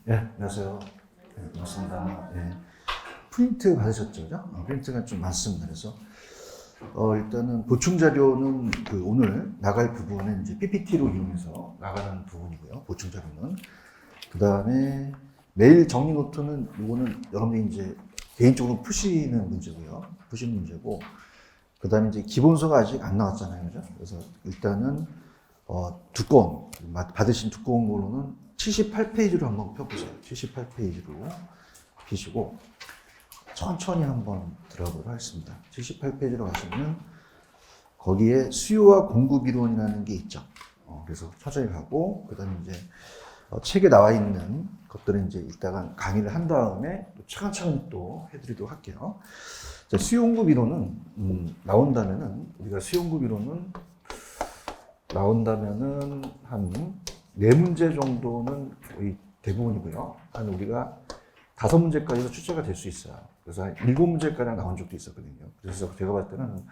예, 안녕하세요. 네, 반갑습니다. 예. 프린트 받으셨죠? 그죠? 프린트가 좀 많습니다. 그래서, 일단은 보충 자료는 그 오늘 나갈 부분은 이제 PPT로 이용해서 나가는 부분이고요. 보충 자료는. 그 다음에 메일 정리 노트는 이거는 여러분들이 이제 개인적으로 푸시는 문제고요. 푸시는 문제고. 그 다음에 이제 기본서가 아직 안 나왔잖아요. 그죠? 그래서 일단은, 두꺼운, 받으신 두꺼운 걸로는 78페이지로 한번 펴보세요. 78페이지로 피시고 천천히 한번 들어보도록 하겠습니다. 78페이지로 가시면 거기에 수요와 공급 이론이라는 게 있죠. 그래서 천천히 가고 그다음에 이제 책에 나와 있는 것들은 이제 이따가 강의를 한 다음에 또 차근차근 또 해드리도록 할게요. 자, 수요 공급 이론은 나온다면은 우리가 수요 공급 이론은 나온다면은 한 4문제 정도는 거의 대부분이고요. 한 우리가 5문제까지도 출제가 될 수 있어요. 그래서 한 7문제까지 나온 적도 있었거든요. 그래서 제가 봤을 때는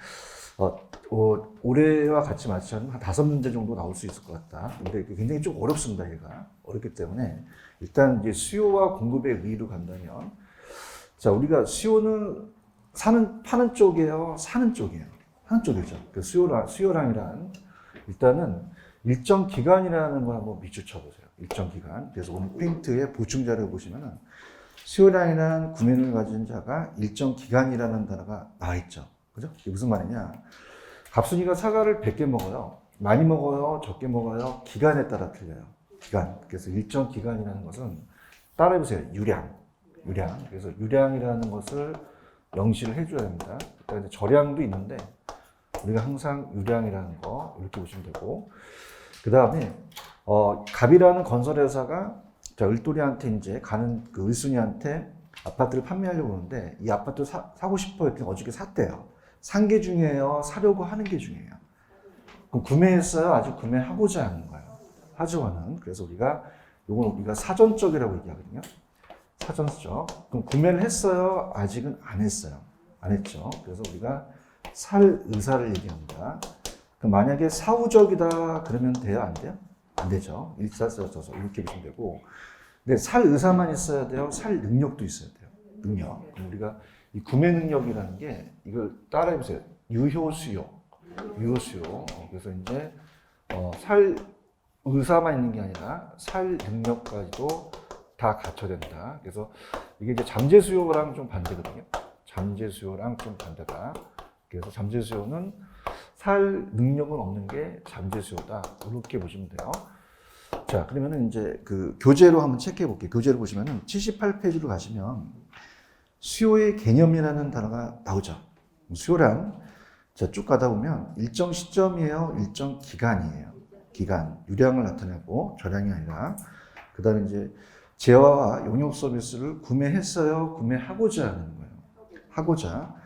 올해와 같이 맞추면 한 5문제 정도 나올 수 있을 것 같다. 근데 굉장히 좀 어렵습니다, 얘가. 어렵기 때문에 일단 이제 수요와 공급의 의의로 간다면 자, 우리가 수요는 파는 쪽이에요, 사는 쪽이에요. 사는 쪽이죠. 그 수요량이란 일단은 일정 기간이라는 걸 한번 밑줄 쳐보세요. 일정 기간. 그래서 오늘 프린트의 보충 자료 보시면은 수요량이라는 구매를 가진 자가 일정 기간이라는 단어가 나와 있죠. 그죠? 이게 무슨 말이냐? 갑순이가 사과를 100개 먹어요. 많이 먹어요? 적게 먹어요? 기간에 따라 틀려요. 기간. 그래서 일정 기간이라는 것은 따라해보세요. 유량. 그래서 유량이라는 것을 명시를 해줘야 합니다. 그러니까 저량도 있는데 우리가 항상 유량이라는 거 이렇게 보시면 되고 그 다음에 갑이라는 건설회사가 을돌이한테 이제 가는 그 을순이한테 아파트를 판매하려고 하는데 이 아파트 사고 싶어요. 어저께 샀대요. 산 게 중요해요. 사려고 하는 게 중요해요. 그럼 구매했어요. 아직 구매하고자 하는 거예요. 하지와는 그래서 이건 우리가 사전적이라고 얘기하거든요. 사전적. 그럼 구매를 했어요. 아직은 안 했어요. 안 했죠. 그래서 우리가 살 의사를 얘기합니다. 그럼 만약에 사후적이다 그러면 돼요? 안 돼요? 안 되죠. 일사서서 이렇게 보시면 되고. 근데 살 의사만 있어야 돼요? 살 능력도 있어야 돼요. 능력. 그럼 우리가 이 구매 능력이라는 게 이걸 따라해 보세요. 유효 수요. 그래서 이제 살 의사만 있는 게 아니라 살 능력까지도 다 갖춰야 된다. 그래서 이게 이제 잠재 수요랑 좀 반대거든요. 잠재 수요랑 좀 반대다. 그래서 잠재 수요는 살 능력은 없는 게 잠재 수요다. 이렇게 보시면 돼요. 자, 그러면은 이제 그 교재로 한번 체크해 볼게요. 교재로 보시면은 78페이지로 가시면 수요의 개념이라는 단어가 나오죠. 수요란 자, 쭉 가다 보면 일정 시점이에요, 일정 기간이에요. 기간, 유량을 나타내고 저량이 아니라 그 다음에 이제 재화와 용역 서비스를 구매했어요, 구매하고자 하는 거예요. 하고자.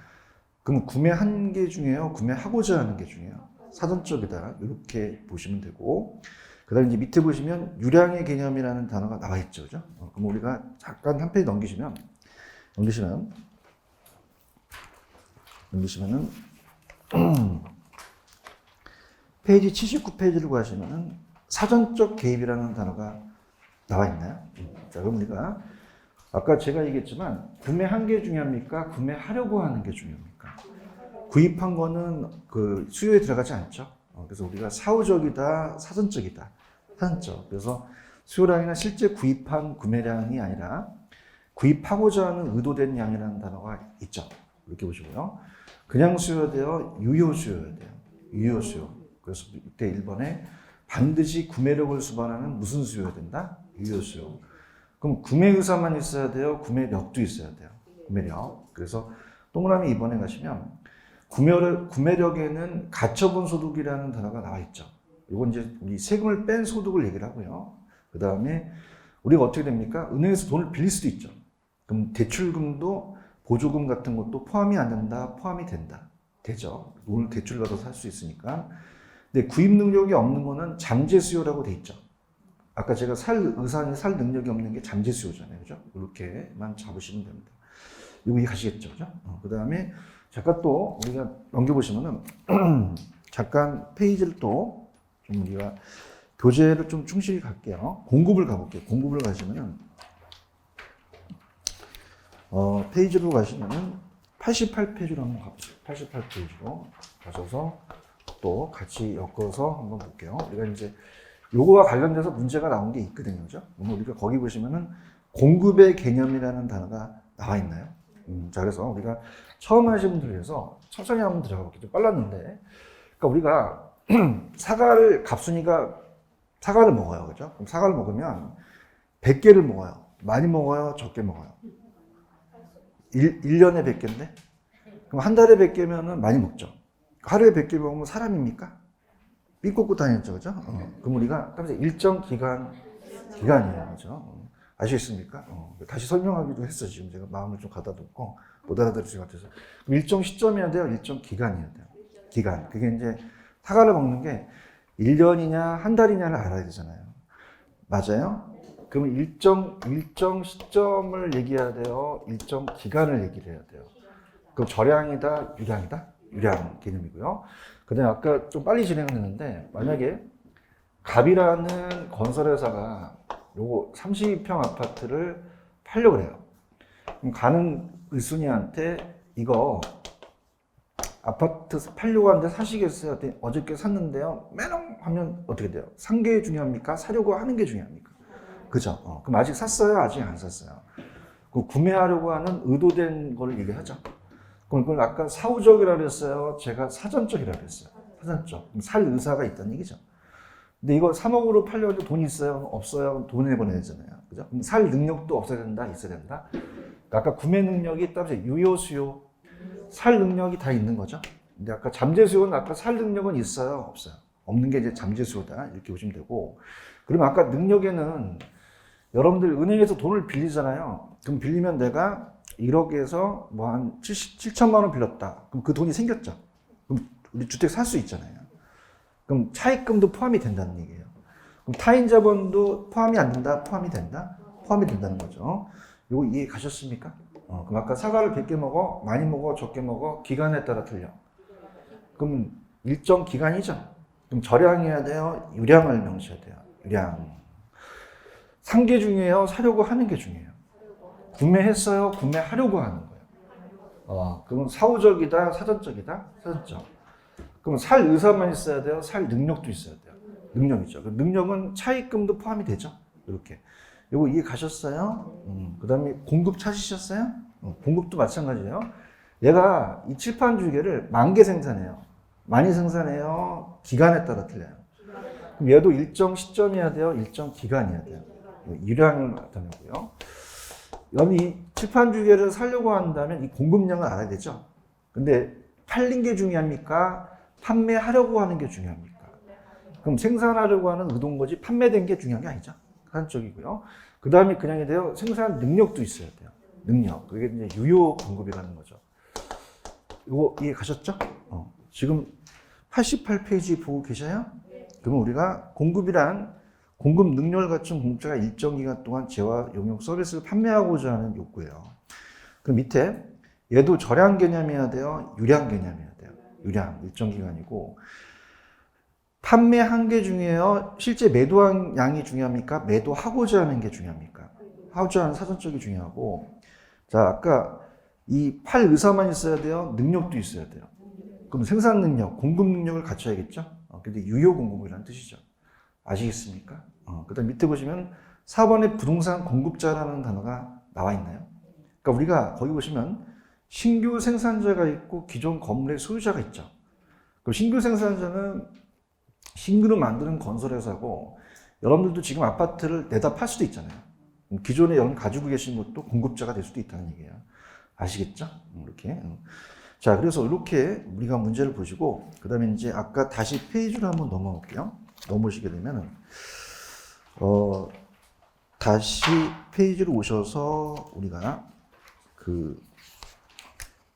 그럼 구매한 게 중요해요? 구매하고자 하는 게 중요해요? 사전적이다. 이렇게 보시면 되고. 그 다음에 이제 밑에 보시면 유량의 개념이라는 단어가 나와 있죠. 그죠? 그럼 우리가 잠깐 한 페이지 넘기시면은, 페이지 79페이지를 가시면은 사전적 개입이라는 단어가 나와 있나요? 자, 그럼 우리가 아까 제가 얘기했지만 구매한 게 중요합니까? 구매하려고 하는 게 중요합니까? 구입한 거는 그 수요에 들어가지 않죠. 그래서 우리가 사후적이다, 사전적이다. 사전적. 그래서 수요량이나 실제 구입한 구매량이 아니라 구입하고자 하는 의도된 양이라는 단어가 있죠. 이렇게 보시고요. 그냥 수요야 돼요? 유효 수요야 돼요? 유효 수요. 그래서 이때 1번에 반드시 구매력을 수반하는 무슨 수요야 된다? 유효 수요. 그럼 구매 의사만 있어야 돼요? 구매력도 있어야 돼요? 구매력. 그래서 동그라미 2번에 가시면 구매력에는 가처분 소득이라는 단어가 나와 있죠. 이건 이제 우리 세금을 뺀 소득을 얘기를 하고요. 그 다음에 우리가 어떻게 됩니까? 은행에서 돈을 빌릴 수도 있죠. 그럼 대출금도 보조금 같은 것도 포함이 안 된다, 포함이 된다. 되죠. 돈을 대출 받아서 살 수 있으니까. 근데 구입 능력이 없는 거는 잠재 수요라고 돼 있죠. 아까 제가 살 능력이 없는 게 잠재 수요잖아요. 그죠? 이렇게만 잡으시면 됩니다. 이거 이해가시겠죠? 그죠? 그 다음에 잠깐 또 우리가 넘겨보시면은 잠깐 페이지를 또 좀 우리가 교재를 좀 충실히 갈게요. 공급을 가볼게요. 공급을 가시면은 페이지로 가시면은 88페이지로 한번 가보세요. 88페이지로 가셔서 또 같이 엮어서 한번 볼게요. 우리가 이제 요거와 관련돼서 문제가 나온 게 있거든요. 그죠? 우리가 거기 보시면은 공급의 개념이라는 단어가 나와 있나요? 자, 그래서 우리가 처음 하신 분들 위해서 천천히 한번 들어가 볼게요. 좀 빨랐는데. 그러니까 우리가 사과를, 갑순이가 사과를 먹어요. 그죠? 그럼 사과를 먹으면 100개를 먹어요. 많이 먹어요? 적게 먹어요? 1년에 100개인데? 그럼 한 달에 100개면은 많이 먹죠. 하루에 100개 먹으면 사람입니까? 삐 꽂고 다녔죠. 그죠? 그럼 우리가 일정 기간이에요. 그죠? 아시겠습니까? 다시 설명하기도 했어. 지금 제가 마음을 좀 가다듬고 못 알아들으실 것 같아서. 그럼 일정 시점이어야 돼요? 일정 기간이어야 돼요? 기간. 그게 이제 사과를 먹는 게 1년이냐, 한 달이냐를 알아야 되잖아요. 맞아요? 그러면 일정 시점을 얘기해야 돼요? 일정 기간을 얘기를 해야 돼요? 그럼 절량이다, 유량이다? 유량 개념이고요. 그 다음에 아까 좀 빨리 진행했는데, 만약에 갑이라는 건설회사가 요거 32평 아파트를 팔려고 해요. 그럼 가는 을순이한테 이거 아파트 팔려고 하는데 사시겠어요? 어저께 샀는데요. 매너 하면 어떻게 돼요? 산 게 중요합니까? 사려고 하는 게 중요합니까? 그죠? 그럼 아직 샀어요? 아직 안 샀어요? 그 구매하려고 하는 의도된 걸 얘기하죠. 그럼 그걸 아까 사후적이라고 그랬어요? 제가 사전적이라고 그랬어요. 사전적. 그럼 살 의사가 있다는 얘기죠. 근데 이거 3억으로 팔려고 돈이 있어요? 없어요? 돈 내보내야 되잖아요. 그죠? 그럼 살 능력도 없어야 된다? 있어야 된다? 그러니까 아까 구매 능력이 따라서 유효, 수요, 살 능력이 다 있는 거죠. 근데 아까 잠재 수요는 아까 살 능력은 있어요? 없어요? 없는 게 이제 잠재 수요다. 이렇게 보시면 되고. 그러면 아까 능력에는 여러분들 은행에서 돈을 빌리잖아요. 그럼 빌리면 내가 1억에서 뭐 한 7천만 원 빌렸다. 그럼 그 돈이 생겼죠. 그럼 우리 주택 살 수 있잖아요. 그럼 차입금도 포함이 된다는 얘기예요. 그럼 타인 자본도 포함이 안 된다? 포함이 된다? 포함이 된다는 거죠. 이거 이해 가셨습니까? 그럼 아까 사과를 100개 먹어? 많이 먹어? 적게 먹어? 기간에 따라 틀려. 그럼 일정 기간이죠. 그럼 절량해야 돼요? 유량을 명시해야 돼요. 유량. 산 게 중요해요? 사려고 하는 게 중요해요? 구매했어요? 구매하려고 하는 거예요. 그럼 사후적이다? 사전적이다? 사전적. 그럼 살 의사만 있어야 돼요? 살 능력도 있어야 돼요? 능력이죠. 그 능력은 차입금도 포함이 되죠. 이렇게. 이거 이해 가셨어요? 그 다음에 공급 찾으셨어요? 공급도 마찬가지예요. 얘가 이 칠판 주개를 10,000개 생산해요. 많이 생산해요? 기간에 따라 틀려요. 그럼 얘도 일정 시점이어야 돼요? 일정 기간이어야 돼요? 유량을 나타내고요. 그럼 이 칠판 주개를 사려고 한다면 이 공급량을 알아야 되죠. 근데 팔린 게 중요합니까? 판매하려고 하는 게 중요합니까? 그럼 생산하려고 하는 의도인 거지 판매된 게 중요한 게 아니죠. 한쪽이고요. 그 다음에 그냥이 돼요. 생산 능력도 있어야 돼요. 능력. 그게 이제 유효 공급이라는 거죠. 이거 이해 가셨죠? 지금 88페이지 보고 계셔요? 그러면 우리가 공급이란 공급 능력을 갖춘 공급자가 일정 기간 동안 재화, 용역, 서비스를 판매하고자 하는 욕구예요. 그럼 밑에 얘도 절량 개념이어야 돼요? 유량 개념이어야 돼요? 유량, 일정 기간이고 판매한 게 중요해요? 실제 매도한 양이 중요합니까? 매도하고자 하는 게 중요합니까? 하고자 하는 사전적이 중요하고 자, 아까 이 팔 의사만 있어야 돼요? 능력도 있어야 돼요. 그럼 생산 능력, 공급 능력을 갖춰야겠죠? 근데 유효 공급이라는 뜻이죠. 아시겠습니까? 그 다음 밑에 보시면 4번에 부동산 공급자라는 단어가 나와 있나요? 그러니까 우리가 거기 보시면 신규 생산자가 있고 기존 건물의 소유자가 있죠. 그럼 신규 생산자는 신규로 만드는 건설회사고 여러분들도 지금 아파트를 내다 팔 수도 있잖아요. 기존에 여러분 가지고 계신 것도 공급자가 될 수도 있다는 얘기예요. 아시겠죠? 이렇게. 자, 그래서 이렇게 우리가 문제를 보시고 그 다음에 이제 아까 다시 페이지로 한번 넘어갈게요. 넘어오시게 되면은 다시 페이지로 오셔서 우리가 그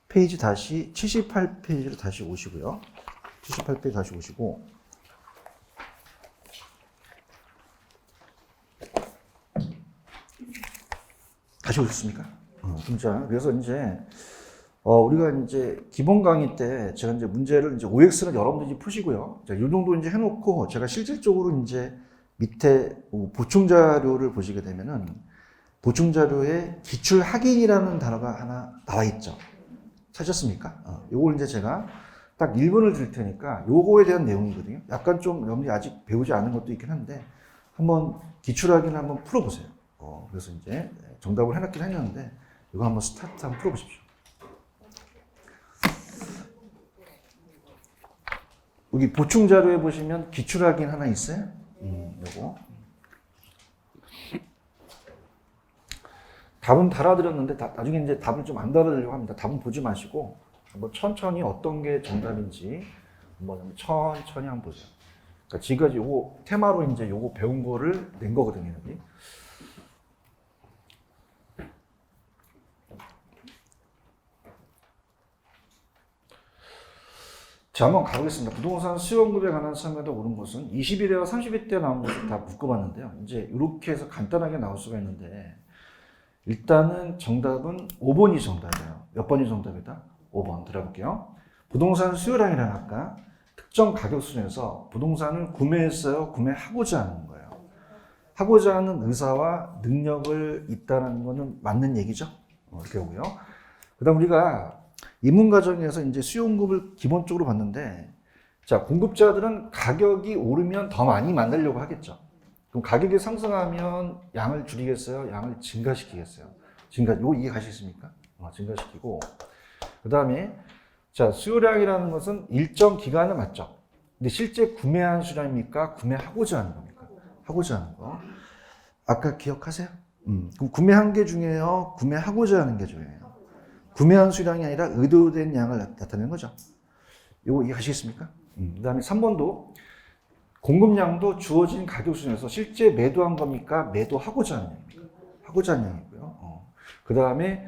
페이지 다시 78페이지로 다시 오시고요. 78페이지 다시 오시고 다시 오셨습니까? 진짜. 그래서 이제 우리가 이제 기본 강의 때 제가 이제 문제를 이제 OX는 여러분들이 푸시고요. 자, 이 정도 이제 해놓고 제가 실질적으로 이제 밑에 보충 자료를 보시게 되면은 보충 자료에 기출 확인이라는 단어가 하나 나와 있죠. 찾았습니까? 요걸 이제 제가 딱 1번을 드릴 테니까 요거에 대한 내용이거든요. 약간 좀 여러분들이 아직 배우지 않은 것도 있긴 한데 한번 기출 확인 한번 풀어보세요. 그래서 이제 정답을 해놨긴 했는데 이거 한번 스타트 한번 풀어보십시오. 여기 보충 자료에 보시면 기출 확인 하나 있어요. 요거. 답은 달아드렸는데 나중에 이제 답을 좀 안 달아드리려고 합니다. 답은 보지 마시고 한번 천천히 어떤 게 정답인지 한번 천천히 한번 보세요. 그러니까 지금까지 요거 테마로 이제 요거 배운 거를 낸 거거든요. 여기. 자, 한번 가보겠습니다. 부동산 수요 공급에 관한 설명도 오른 것은 20일에와 30일 나온 것을 다 묶어봤는데요. 이제 이렇게 해서 간단하게 나올 수가 있는데 일단은 정답은 5번이 정답이에요. 몇 번이 정답이다? 5번 들어볼게요. 부동산 수요량이라는 아까 특정 가격 수준에서 부동산을 구매했어요? 구매하고자 하는 거예요. 하고자 하는 의사와 능력을 있다는 거는 맞는 얘기죠? 이렇게 오고요. 그 다음 우리가 입문 과정에서 이제 수요 공급을 기본적으로 봤는데, 자, 공급자들은 가격이 오르면 더 많이 만들려고 하겠죠. 그럼 가격이 상승하면 양을 줄이겠어요? 양을 증가시키겠어요? 이거 이해가시겠습니까? 증가시키고. 그 다음에, 자, 수요량이라는 것은 일정 기간은 맞죠. 근데 실제 구매한 수량입니까? 구매하고자 하는 겁니까? 하고자 하는 거. 아까 기억하세요? 그럼 구매한 게 중요해요? 구매하고자 하는 게 중요해요? 구매한 수량이 아니라 의도된 양을 나타내는 거죠. 이거 이해하시겠습니까? 그 다음에 3번도 공급량도 주어진 가격 수준에서 실제 매도한 겁니까? 매도하고자 하는 양입니까? 하고자 하는 양이고요. 그 다음에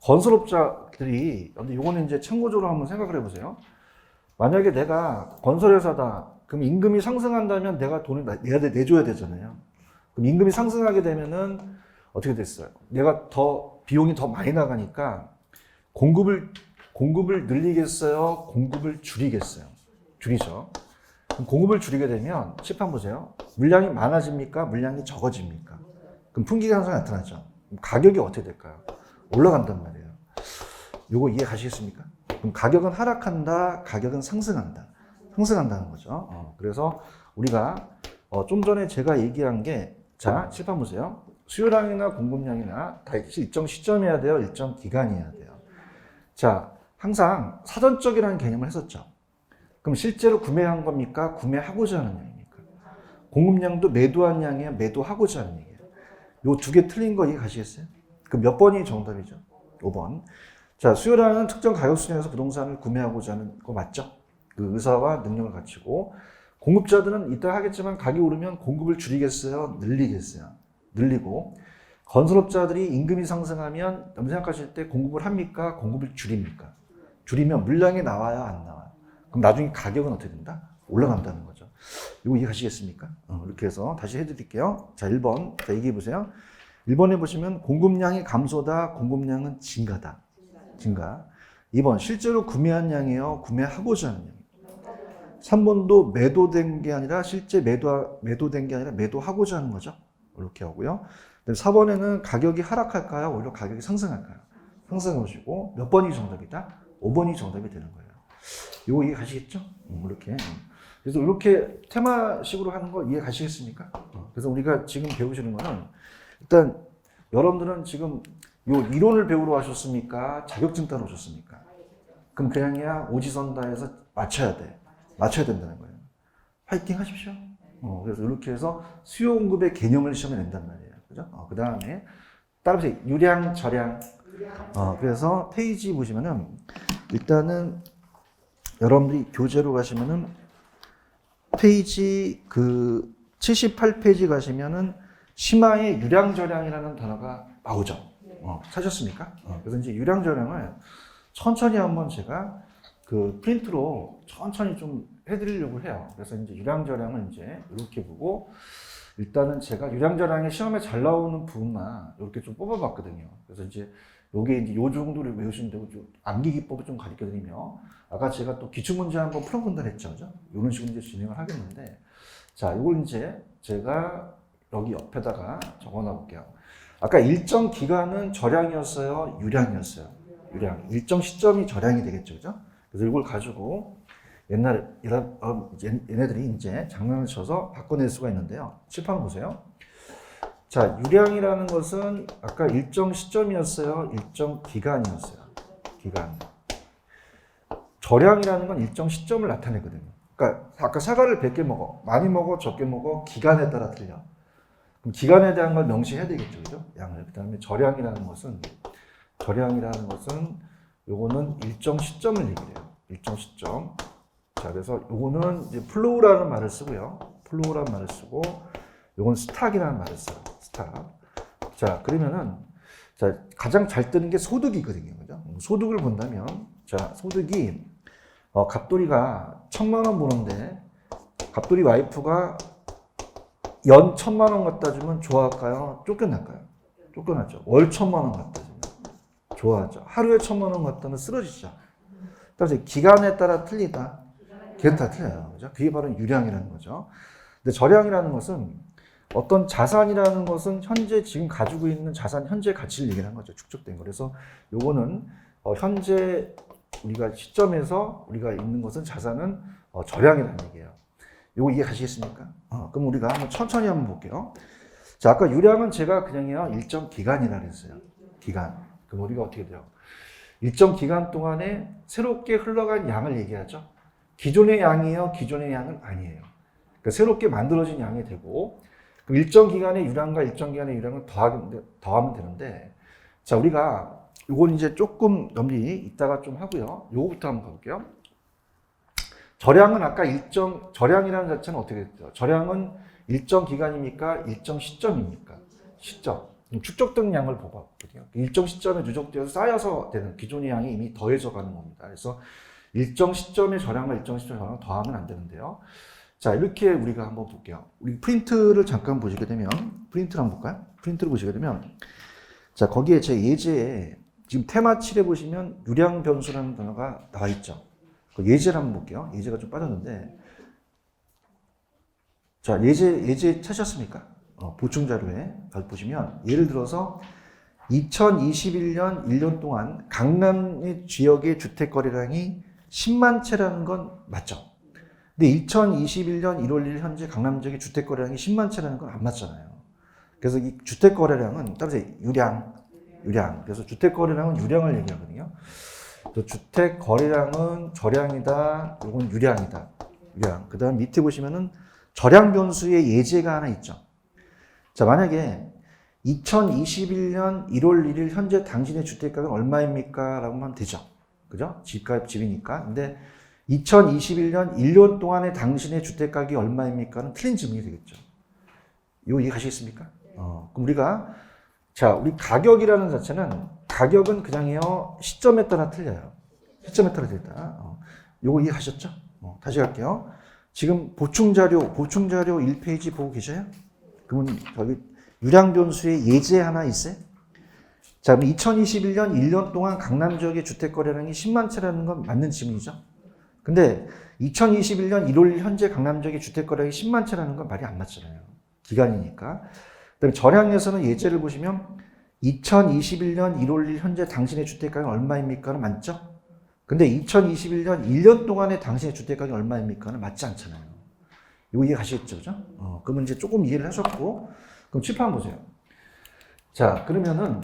건설업자들이, 이거는 이제 참고적으로 한번 생각을 해보세요. 만약에 내가 건설회사다. 그럼 임금이 상승한다면 내가 돈을 내줘야 되잖아요. 그럼 임금이 상승하게 되면은 어떻게 됐어요? 내가 비용이 더 많이 나가니까 공급을 늘리겠어요? 공급을 줄이겠어요? 줄이죠. 그럼 공급을 줄이게 되면 칠판 보세요. 물량이 많아집니까? 물량이 적어집니까? 그럼 품귀가 항상 나타나죠. 그럼 가격이 어떻게 될까요? 올라간단 말이에요. 요거 이해 가시겠습니까? 그럼 가격은 하락한다, 가격은 상승한다. 상승한다는 거죠. 그래서 우리가 좀 전에 제가 얘기한 게, 자, 칠판 보세요. 수요량이나 공급량이나 다 일정 시점이어야 돼요? 일정 기간이어야 돼요? 자, 항상 사전적이라는 개념을 했었죠. 그럼 실제로 구매한 겁니까? 구매하고자 하는 양입니까? 공급량도 매도한 양이에요? 매도하고자 하는 얘기예요? 요 두 개 틀린 거 이해가시겠어요? 그럼 몇 번이 정답이죠? 5번. 자, 수요량은 특정 가격 수준에서 부동산을 구매하고자 하는 거 맞죠? 그 의사와 능력을 갖추고, 공급자들은 이따 하겠지만 가격이 오르면 공급을 줄이겠어요? 늘리겠어요? 늘리고, 건설업자들이 임금이 상승하면 여러분 생각하실 때 공급을 합니까? 공급을 줄입니까? 줄이면 물량이 나와요? 안 나와요? 그럼 나중에 가격은 어떻게 된다? 올라간다는 거죠. 이거 이해하시겠습니까? 이렇게 해서 다시 해드릴게요. 자, 1번. 자, 얘기해 보세요. 1번에 보시면 공급량이 감소다, 공급량은 증가다. 증가. 2번, 실제로 구매한 양이에요? 구매하고자 하는 양. 3번도 매도된 게 아니라 실제 매도된 게 아니라 매도하고자 하는 거죠. 이렇게 하고요. 4번에는 가격이 하락할까요? 오히려 가격이 상승할까요? 상승해 보시고 몇 번이 정답이다? 5번이 정답이 되는 거예요. 이거 이해 가시겠죠? 이렇게. 그래서 이렇게 테마식으로 하는 거 이해 가시겠습니까? 그래서 우리가 지금 배우시는 거는 일단 여러분들은 지금 요 이론을 배우러 하셨습니까? 자격증 따러 오셨습니까? 그럼 그냥이야 오지선다해서 맞춰야 돼. 맞춰야 된다는 거예요. 파이팅 하십시오. 그래서 이렇게 해서 수요 공급의 개념을 시험에 낸단 말이에요. 그죠? 그 다음에 따라서 유량, 저량. 그래서 페이지 보시면은 일단은 여러분들이 교재로 가시면은 페이지 78페이지 가시면은 심화의 유량, 저량이라는 단어가 나오죠. 찾으셨습니까? 그래서 이제 유량, 저량을 천천히 한번 제가 그 프린트로 천천히 좀 해드리려고 해요. 그래서 이제 유량저량을 이제 이렇게 보고 일단은 제가 유량저량의 시험에 잘 나오는 부분만 이렇게 좀 뽑아봤거든요. 그래서 이제 요게 이제 요 정도를 외우시면 되고 좀 암기 기법을 좀 가르쳐드리며 아까 제가 또 기출문제 한번 풀어본다 했죠. 그죠? 이런 식으로 이제 진행을 하겠는데 자, 이걸 이제 제가 여기 옆에다가 적어놔 볼게요. 아까 일정 기간은 절량이었어요? 유량이었어요? 유량. 일정 시점이 절량이 되겠죠. 그죠? 그래서 이걸 가지고 옛날에 얘네들이 이제 장난을 쳐서 바꿔낼 수가 있는데요. 칠판 보세요. 자, 유량이라는 것은 아까 일정 시점이었어요? 일정 기간이었어요? 기간. 절량이라는 건 일정 시점을 나타내거든요. 그러니까 아까 사과를 100개 먹어. 많이 먹어, 적게 먹어. 기간에 따라 틀려. 그럼 기간에 대한 걸 명시해야 되겠죠. 그죠? 양을. 그 다음에 절량이라는 것은 요거는 일정 시점을 얘기해요. 일정 시점. 자, 그래서 요거는 이제 플로우라는 말을 쓰고요. 플로우라는 말을 쓰고, 요건 스탁이라는 말을 써요. 스탁. 자, 그러면은, 자, 가장 잘 뜨는 게 소득이거든요. 그죠? 소득을 본다면, 자, 소득이, 갑돌이가 1,000만 원 버는데, 갑돌이 와이프가 연 1,000만 원 갖다 주면 좋아할까요? 쫓겨날까요? 쫓겨나죠. 월 1,000만 원 갖다 주면 좋아하죠. 하루에 1,000만 원 갖다 면 쓰러지죠. 그래서 기간에 따라 틀리다. 기간 다 틀려요. 그죠? 그게 바로 유량이라는 거죠. 근데 절량이라는 것은 어떤 자산이라는 것은 현재 지금 가지고 있는 자산 현재 가치를 얘기하는 거죠. 축적된 거. 그래서 요거는 현재 우리가 시점에서 우리가 있는 것은 자산은 절량이라는 얘기예요. 요거 이해가시겠습니까? 그럼 우리가 한번 천천히 한번 볼게요. 자, 아까 유량은 제가 그냥요 일정 기간이라 그랬어요. 기간. 그럼 우리가 어떻게 돼요? 일정 기간 동안에 새롭게 흘러간 양을 얘기하죠. 기존의 양이에요? 기존의 양은 아니에요. 그러니까 새롭게 만들어진 양이 되고, 그럼 일정 기간의 유량과 일정 기간의 유량을 더하면 되는데, 자, 우리가 이건 이제 조금 넘기 이따가 좀 하고요. 요거부터 한번 가볼게요. 절량은 아까 절량이라는 자체는 어떻게 됐죠? 절량은 일정 기간입니까? 일정 시점입니까? 시점. 축적된 양을 보거든요. 일정 시점에 누적되어서 쌓여서 되는 기존의 양이 이미 더해져 가는 겁니다. 그래서 일정 시점의 절량과 일정 시점의 절량을 더하면 안 되는데요. 자, 이렇게 우리가 한번 볼게요. 우리 프린트를 잠깐 보시게 되면, 프린트를 한번 볼까요? 프린트를 보시게 되면, 자, 거기에 제 예제에 지금 테마 7에 보시면 유량 변수라는 단어가 나와 있죠. 그 예제를 한번 볼게요. 예제가 좀 빠졌는데, 자, 예제 찾으셨습니까? 보충 자료에 보시면, 예를 들어서 2021년 1년 동안 강남 지역의 주택 거래량이 10만 채라는 건 맞죠? 근데 2021년 1월 1일 현재 강남 지역의 주택 거래량이 10만 채라는 건 안 맞잖아요. 그래서 이 주택 거래량은 따라서 유량. 그래서 주택 거래량은 유량을 얘기하거든요. 주택 거래량은 절량이다. 이건 유량이다. 유량. 그다음 밑에 보시면은 절량 변수의 예제가 하나 있죠. 자, 만약에 2021년 1월 1일 현재 당신의 주택가격은 얼마입니까? 라고 하면 되죠. 그죠? 집이니까. 근데 2021년 1년 동안의 당신의 주택가격이 얼마입니까?는 틀린 질문이 되겠죠. 이거 이해가시겠습니까? 그럼 우리가, 자, 우리 가격이라는 자체는, 가격은 그냥요, 시점에 따라 틀려요. 시점에 따라 틀린다. 요거 이해하셨죠? 다시 갈게요. 지금 보충자료 1페이지 보고 계셔요? 그러면 여기 유량 변수의 예제 하나 있어요? 자, 그럼 2021년 1년 동안 강남 지역의 주택 거래량이 10만 채라는 건 맞는 질문이죠? 근데 2021년 1월 현재 강남 지역의 주택 거래량이 10만 채라는 건 말이 안 맞잖아요. 기간이니까. 그다음에 절량에서는 예제를 보시면 2021년 1월 1일 현재 당신의 주택 가격이 얼마입니까는 맞죠? 근데 2021년 1년 동안의 당신의 주택 가격이 얼마입니까는 맞지 않잖아요. 이거 이해 가시겠죠? 그죠? 그러면 이제 조금 이해를 하셨고, 그럼 칠판 보세요. 자, 그러면은,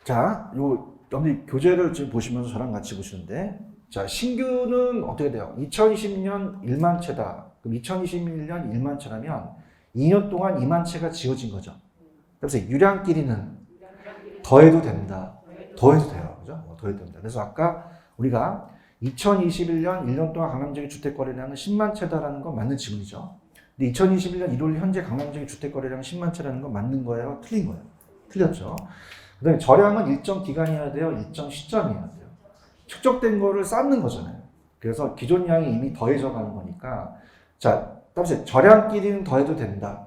자, 여러분들 교재를 지금 보시면서 저랑 같이 보시는데, 자, 신규는 어떻게 돼요? 2020년 1만 채다. 그럼 2021년 1만 채라면 2년 동안 2만 채가 지어진 거죠. 그래서 유량끼리는 더해도 된다. 더해도 돼요. 그죠? 더해도 된다. 그래서 아까 우리가 2021년 1년 동안 강남 지역의 주택 거래량은 10만 채다라는 건 맞는 질문이죠. 근데 2021년 1월 현재 강남 지역의 주택 거래량은 10만 채라는 건 맞는 거예요? 틀린 거예요? 틀렸죠. 그다음에 절량은 일정 기간이어야 돼요? 일정 시점이어야 돼요? 축적된 거를 쌓는 거잖아요. 그래서 기존 양이 이미 더해져 가는 거니까, 자, 따라서 절량끼리는 더해도 된다.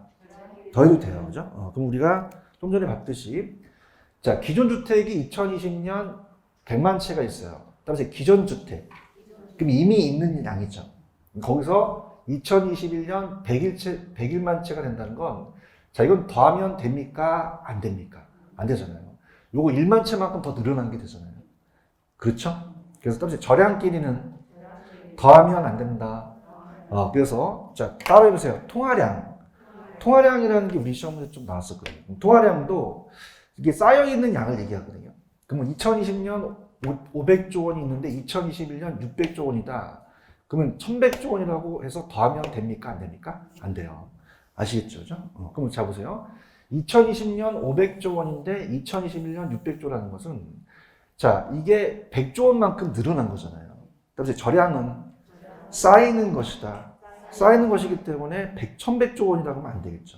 더해도 돼요. 그죠? 그럼 우리가 좀 전에 봤듯이, 자, 기존 주택이 2020년 100만 채가 있어요. 따라서 기존 주택. 그럼 이미 있는 양이죠. 거기서 2021년 100일만 채가 된다는 건 자, 이건 더하면 됩니까? 안 됩니까? 안 되잖아요. 요거 1만 채만큼 더 늘어나는 게 되잖아요. 그렇죠? 그래서 따라서 절량끼리는 더하면 안 된다. 그래서 자, 따라해 보세요. 통화량. 통화량이라는 게 우리 시험에 좀 나왔었거든요. 통화량도 이게 쌓여 있는 양을 얘기하거든요. 그러면 2020년 500조 원이 있는데 2021년 600조 원이다. 그러면 1100조 원이라고 해서 더하면 됩니까? 안 됩니까? 안 돼요. 아시겠죠? 그럼 자 보세요. 2020년 500조 원인데 2021년 600조라는 것은 자, 이게 100조 원만큼 늘어난 거잖아요. 그래서 절량은 쌓이는 것이다. 쌓이는 것이기 때문에 1100조 원이라고 하면 안 되겠죠.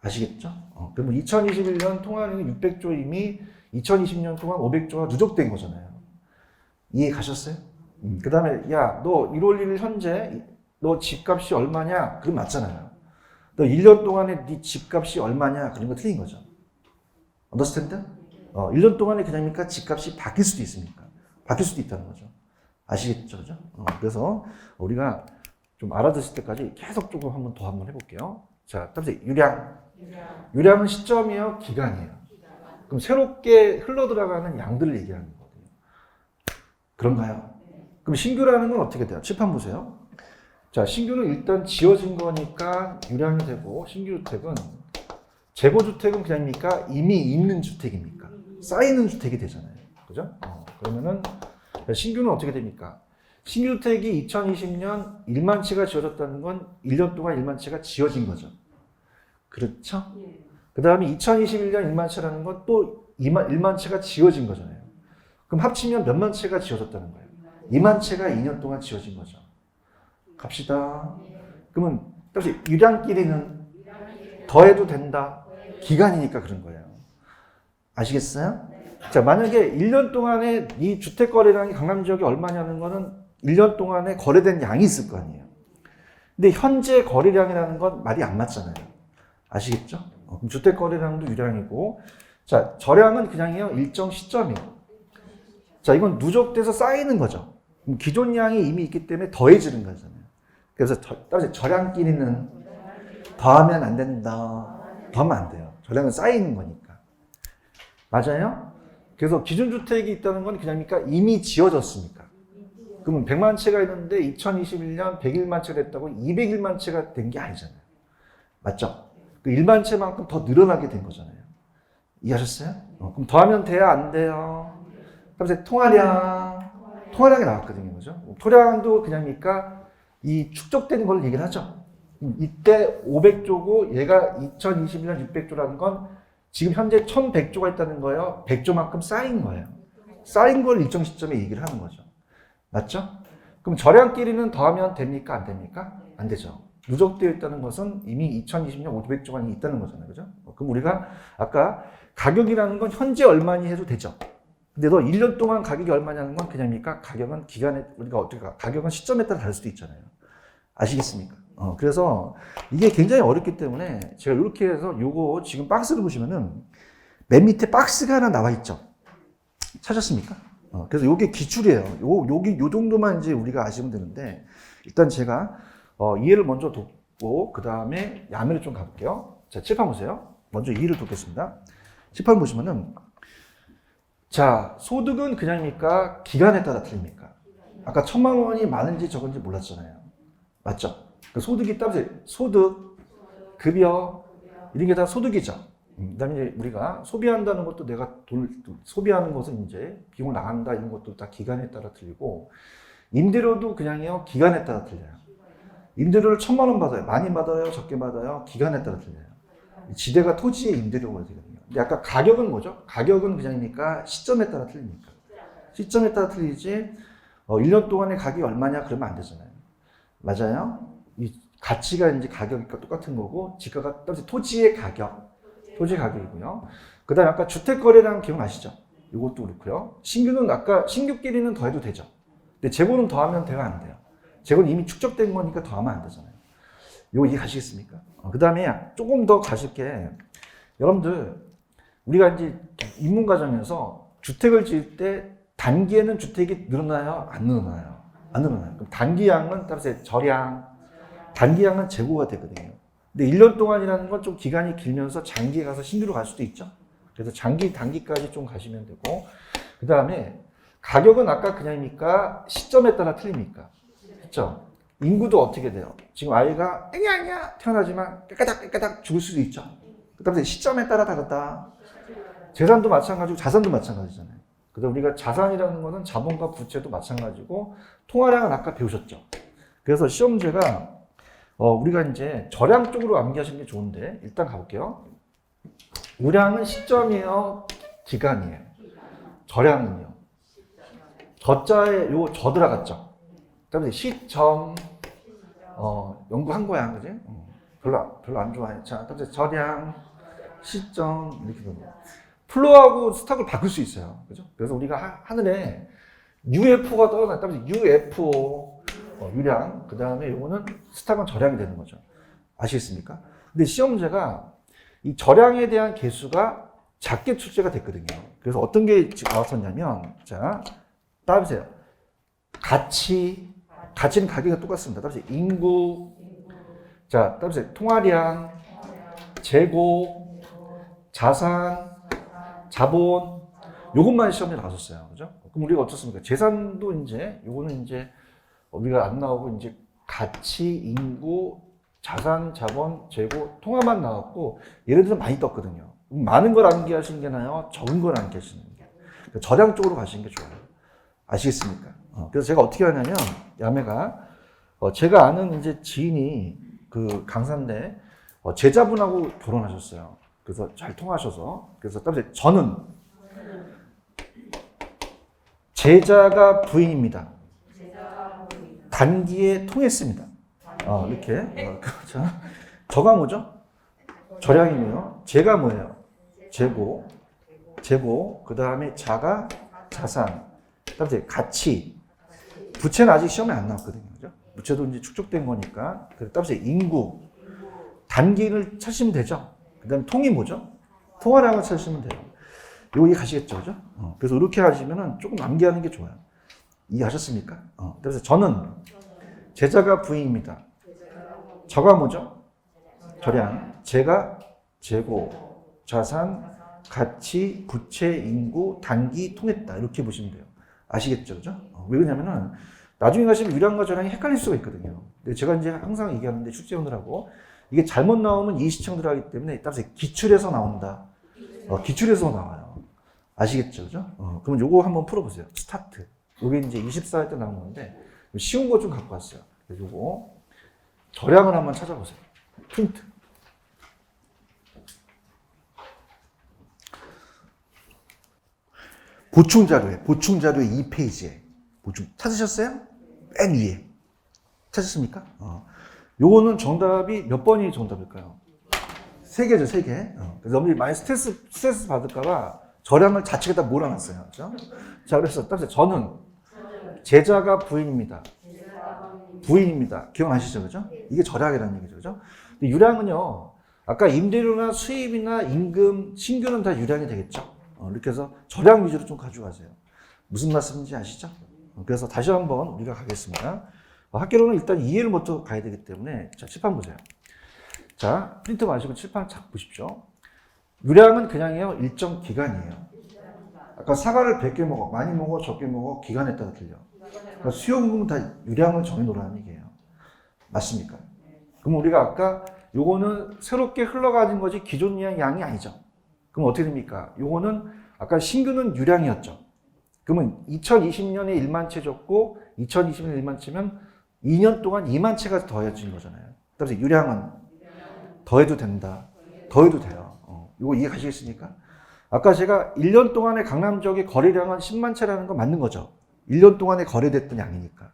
아시겠죠? 그러면 2021년 통화량이 600조 이미 2020년 동안 500조가 누적된 거잖아요. 이해 가셨어요? 그 다음에 야, 너 1월 1일 현재 너 집값이 얼마냐? 그건 맞잖아요. 너 1년 동안에 네 집값이 얼마냐? 그런 거 틀린 거죠. understand? 1년 동안에 그냥입니까? 집값이 바뀔 수도 있습니까? 바뀔 수도 있다는 거죠. 아시겠죠? 그죠? 그래서 우리가 좀 알아듣을 때까지 계속 조금 한번 해볼게요. 자, 다음에 유량. 유량은 시점이에요? 기간이에요? 그럼 새롭게 흘러들어가는 양들을 얘기하는 거거든요. 그런가요? 그럼 신규라는 건 어떻게 돼요? 칠판 보세요. 자, 신규는 일단 지어진 거니까 유량이 되고, 신규 주택은, 재고주택은 그냥입니까? 이미 있는 주택입니까? 쌓이는 주택이 되잖아요. 그죠? 그러면은, 신규는 어떻게 됩니까? 신규 주택이 2020년 1만 채가 지어졌다는 건 1년 동안 1만 채가 지어진 거죠. 그렇죠? 그 다음에 2021년 1만 채라는 건 또 1만 채가 지어진 거잖아요. 그럼 합치면 몇만 채가 지어졌다는 거예요? 2만 채가 2년 동안 지어진 거죠. 갑시다. 그러면 유량끼리는 더해도 된다. 기간이니까 그런 거예요. 아시겠어요? 자, 만약에 1년 동안에 이 주택 거래량이 강남 지역에 얼마냐는 거는 1년 동안에 거래된 양이 있을 거 아니에요. 근데 현재 거래량이라는 건 말이 안 맞잖아요. 아시겠죠? 그럼 주택 거래량도 유량이고, 자, 저량은 그냥요 일정 시점이에요. 자, 이건 누적돼서 쌓이는 거죠. 기존 양이 이미 있기 때문에 더해지는 거잖아요. 그래서 따라서 저량끼리는 더하면 안 된다. 더하면 안 돼요. 저량은 쌓이는 거니까. 맞아요? 그래서 기준주택이 있다는 건 그냥입니까? 이미 지어졌습니까? 그러면 100만 채가 있는데 2021년 101만 채가 됐다고 201만 채가 된 게 아니잖아요. 맞죠? 그 1만 채만큼 더 늘어나게 된 거잖아요. 이해하셨어요? 그럼 더하면 돼요? 안 돼요? 그래서 통화량이 나왔거든요. 그죠? 토량도 그냥입니까? 이 축적되는 걸 얘기를 하죠. 이때 500조고 얘가 2021년 600조라는 건 지금 현재 1100조가 있다는 거예요. 100조만큼 쌓인 거예요. 쌓인 걸 일정 시점에 얘기를 하는 거죠. 맞죠? 그럼 저량끼리는 더하면 됩니까? 안 됩니까? 안 되죠. 누적되어 있다는 것은 이미 2020년 500조가 있다는 거잖아요. 그죠? 그럼 우리가 아까 가격이라는 건 현재 얼마니 해도 되죠. 근데 너 1년 동안 가격이 얼마냐는 건 그냥입니까? 가격은 기간에, 우리가 어떻게, 가격은 시점에 따라 다를 수도 있잖아요. 아시겠습니까? 그래서 이게 굉장히 어렵기 때문에 제가 이렇게 해서 요거 지금 박스를 보시면은 맨 밑에 박스가 하나 나와 있죠. 찾았습니까? 그래서 요게 기출이에요. 여기 요 정도만 이제 우리가 아시면 되는데 일단 제가 이해를 먼저 돕고 그 다음에 야매를 좀 가볼게요. 자, 칠판 보세요. 먼저 이해를 돕겠습니다. 칠판 보시면은 자, 소득은 그냥입니까? 기간에 따라 틀립니까? 아까 1000만 원이 많은지 적은지 몰랐잖아요. 맞죠? 소득이 따라서 소득, 급여 이런 게 다 소득이죠. 그다음에 우리가 소비한다는 것도 내가 소비하는 것은 이제 비용을 나간다 이런 것도 다 기간에 따라 틀리고 임대료도 그냥요 기간에 따라 틀려요. 임대료를 1000만 원 받아요. 많이 받아요, 적게 받아요. 기간에 따라 틀려요. 지대가 토지의 임대료가 되거든요. 근데 아까 가격은 뭐죠? 가격은 그냥입니까? 시점에 따라 틀립니까? 시점에 따라 틀리지 1년 동안의 가격이 얼마냐 그러면 안 되잖아요. 맞아요? 이 가치가 이제 가격이 똑같은 거고 지가가 따라서 토지의 가격이고요. 그 다음에 아까 주택거래량 기억나시죠? 이것도 그렇고요. 신규는 아까 신규끼리는 더해도 되죠. 근데 재고는 더하면 돼요, 안 돼요? 재고는 이미 축적된 거니까 더하면 안 되잖아요. 이거 이해 가시겠습니까? 그 다음에 조금 더 가실게. 여러분들 우리가 이제 입문 과정에서 주택을 지을 때 단기에는 주택이 늘어나요? 안 늘어나요? 안 늘어나요. 그럼 단기양은 따라서 절양, 단기양은 재고가 되거든요. 근데 1년 동안이라는 건 좀 기간이 길면서 장기에 가서 신규로 갈 수도 있죠. 그래서 장기, 단기까지 좀 가시면 되고, 그 다음에 가격은 아까 그냥입니까? 시점에 따라 틀립니까? 그렇죠? 인구도 어떻게 돼요? 지금 아이가 앵야앵야 태어나지만 깨까닥 죽을 수도 있죠. 그 다음에 시점에 따라 다르다. 재산도 마찬가지고 자산도 마찬가지잖아요. 그래서 우리가 자산이라는 것은 자본과 부채도 마찬가지고 통화량은 아까 배우셨죠. 그래서 시험제가 우리가 이제 절약 쪽으로 암기하시는 게 좋은데 일단 가볼게요. 우량은 시점이에요, 기간이에요. 절약은요. 저자에 요 저 들어갔죠. 그다음에 시점 연구한 거야, 그지? 별로 안 좋아해. 자, 그다음에 절약, 시점 이렇게 됩니다. 플로하고 스탁을 바꿀 수 있어요, 그죠? 그래서 우리가 하늘에 UFO가 떠나다면 UFO 유량, 그 다음에 요거는 스탁은 절약이 되는 거죠. 아시겠습니까? 근데 시험제가 이 절약에 대한 개수가 작게 출제가 됐거든요. 그래서 어떤 게 나왔었냐면, 자, 따라보세요. 가치는 가격이 똑같습니다. 따라보세요. 인구, 자, 따라보세요. 통화량, 재고, 자산, 자본, 요것만 시험에 나왔었어요. 그죠? 그럼 우리가 어떻습니까? 재산도 이제, 요거는 이제 우리가 안 나오고, 이제 가치, 인구, 자산, 자본, 재고, 통화만 나왔고, 얘네들은 많이 떴거든요. 많은 걸 암기하시는 게 나아요? 적은 걸 암기하시는 게. 그러니까 절약 쪽으로 가시는 게 좋아요. 아시겠습니까? 그래서 제가 어떻게 하냐면, 야매가, 제가 아는 이제 지인이 그 강사인데, 제자분하고 결혼하셨어요. 그래서 잘 통하셔서. 그래서 따라서 저는 제자가 부인입니다. 단기에 통했습니다. 이렇게. 그렇죠. 저가 뭐죠? 절약이고요. 제가 뭐예요? 재고. 그 다음에 자가 자산. 그다음에 가치. 부채는 아직 시험에 안 나왔거든요. 그죠? 부채도 이제 축적된 거니까. 그다음에 인구. 단기를 찾으시면 되죠. 그 다음에 통이 뭐죠? 통화량을 찾으시면 돼요. 이거 이해가시겠죠? 그죠? 그래서 이렇게 하시면은 조금 암기하는 게 좋아요. 이해하셨습니까? 그래서 저는 제자가 부인입니다. 저가 뭐죠? 절약. 제가 재고, 자산, 가치, 부채, 인구, 단기, 통했다. 이렇게 보시면 돼요. 아시겠죠? 그죠? 왜 그러냐면은 나중에 가시면 유량과 절약이 헷갈릴 수가 있거든요. 근데 제가 이제 항상 얘기하는데 출제원들하고 이게 잘못 나오면 이시청 들어가기 때문에 따라서 기출에서 나온다. 기출에서 나와요. 아시겠죠? 그죠? 그러면 요거 한번 풀어보세요. 스타트. 요게 이제 24회 때 나온 건데 쉬운 거 좀 갖고 왔어요. 그래서 요거 절약을 한번 찾아보세요. 프린트. 보충자료에 2페이지에 보충 찾으셨어요? 맨 위에 찾으셨습니까? 요거는 정답이 몇 번이 정답일까요? 3개죠, 3개. 그래서 여러분들이 많이 스트레스 받을까봐 절약을 좌측에다 몰아놨어요. 그렇죠? 자, 그래서 따라서 저는 제자가 부인입니다. 기억나시죠? 그죠? 이게 절약이라는 얘기죠. 그죠? 근데 유량은요, 아까 임대료나 수입이나 임금, 신규는 다 유량이 되겠죠? 이렇게 해서 절약 위주로 좀 가져가세요. 무슨 말씀인지 아시죠? 그래서 다시 한번 우리가 가겠습니다. 학교로는 일단 이해를 먼저 가야 되기 때문에, 자, 칠판 보세요. 자, 프린트 마시고 칠판 쫙 보십시오. 유량은 그냥요, 일정 기간이에요. 아까 사과를 100개 먹어, 많이 먹어, 적게 먹어, 기간에 따라 틀려. 그러니까 수요 공급은 다 유량을 정해놓으라는 얘기예요. 맞습니까? 그럼 우리가 아까 요거는 새롭게 흘러가는 거지 기존 양이 아니죠. 그럼 어떻게 됩니까? 요거는 아까 신규는 유량이었죠. 그러면 2020년에 1만 채 줬고 2020년에 1만 채면 2년 동안 2만 채가 더해진 거잖아요. 그래서 유량은 더해도 된다. 더해도 돼요. 이거 이해 가시겠습니까? 아까 제가 1년 동안의 강남 지역의 거래량은 10만 채라는 거 맞는 거죠. 1년 동안에 거래됐던 양이니까.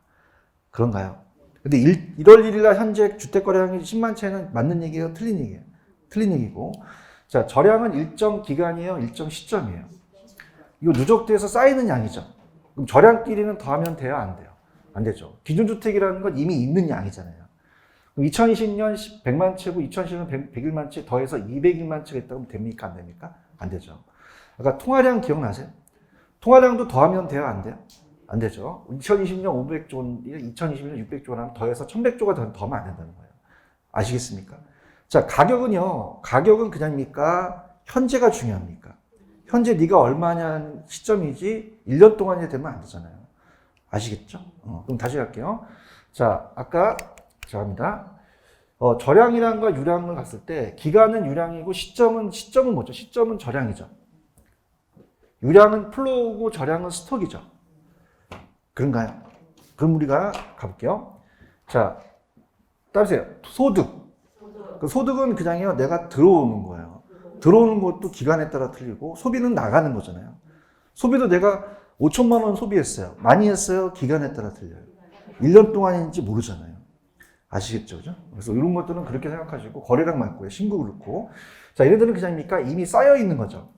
그런가요? 근데 1월 1일 날 현재 주택 거래량이 10만 채는 맞는 얘기예요? 틀린 얘기예요? 틀린 얘기고. 자, 절량은 일정 기간이에요? 일정 시점이에요? 이거 누적돼서 쌓이는 양이죠. 그럼 절량끼리는 더하면 돼요? 안 돼요? 안 되죠. 기준주택이라는 건 이미 있는 양이잖아요. 그럼 2020년 100만 채고 2020년 101만 채 더해서 201만 채가 있다고 하면 됩니까? 안 됩니까? 안 되죠. 아까 통화량 기억나세요? 통화량도 더하면 돼요? 안 돼요? 안 되죠. 2020년 500조, 2021년 600조랑 더해서 1100조가 더하면 안 된다는 거예요. 아시겠습니까? 자, 가격은 그냥입니까? 현재가 중요합니까? 현재 네가 얼마냐는 시점이지 1년 동안이 되면 안 되잖아요. 아시겠죠? 그럼 다시 갈게요. 자, 아까 합니다. 절량이랑과 유량을 갔을 때 기간은 유량이고 시점은 뭐죠? 시점은 절량이죠. 유량은 플로우고 절량은 스톡이죠. 그런가요? 그럼 우리가 가볼게요. 자, 따르세요. 그 소득은 그냥요, 내가 들어오는 거예요. 들어오는 것도 기간에 따라 틀리고, 소비는 나가는 거잖아요. 소비도 내가 5천만 원 소비했어요. 많이 했어요. 기간에 따라 틀려요. 1년 동안인지 모르잖아요. 아시겠죠? 그죠? 그래서 이런 것들은 그렇게 생각하시고, 거래량 맞고요. 신고 그렇고. 자, 얘네들은 그냥입니까? 이미 쌓여 있는 거죠.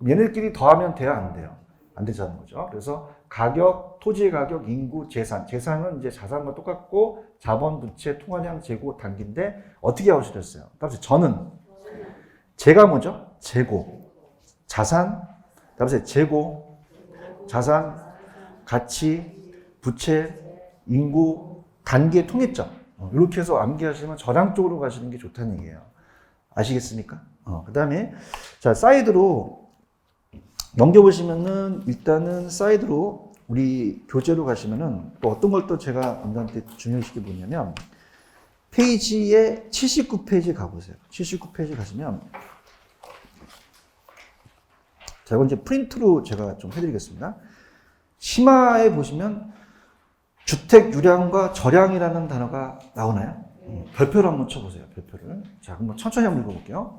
얘네들끼리 더하면 돼요? 안 돼요? 안 되자는 거죠. 그래서 가격, 토지의 가격, 인구, 재산. 재산은 이제 자산과 똑같고, 자본, 부채, 통화량, 재고, 단기인데, 어떻게 하시렸어요? 따라서 저는, 재가 뭐죠? 재고. 자산, 따라서 재고, 자산, 가치, 부채, 인구, 단기에 통했죠. 이렇게 해서 암기하시면 저량 쪽으로 가시는 게 좋다는 얘기예요. 아시겠습니까? 그 다음에, 자, 사이드로, 넘겨보시면은, 일단은 사이드로, 우리 교재로 가시면은, 또 어떤 걸 또 제가 여러분한테 중요시켜 보냐면, 페이지에 79페이지 가보세요. 79페이지 가시면, 자, 이건 이제 프린트로 제가 좀 해드리겠습니다. 심화에 보시면, 주택 유량과 절량이라는 단어가 나오나요? 별표를 한번 쳐보세요. 별표를. 자, 한번 천천히 한번 읽어볼게요.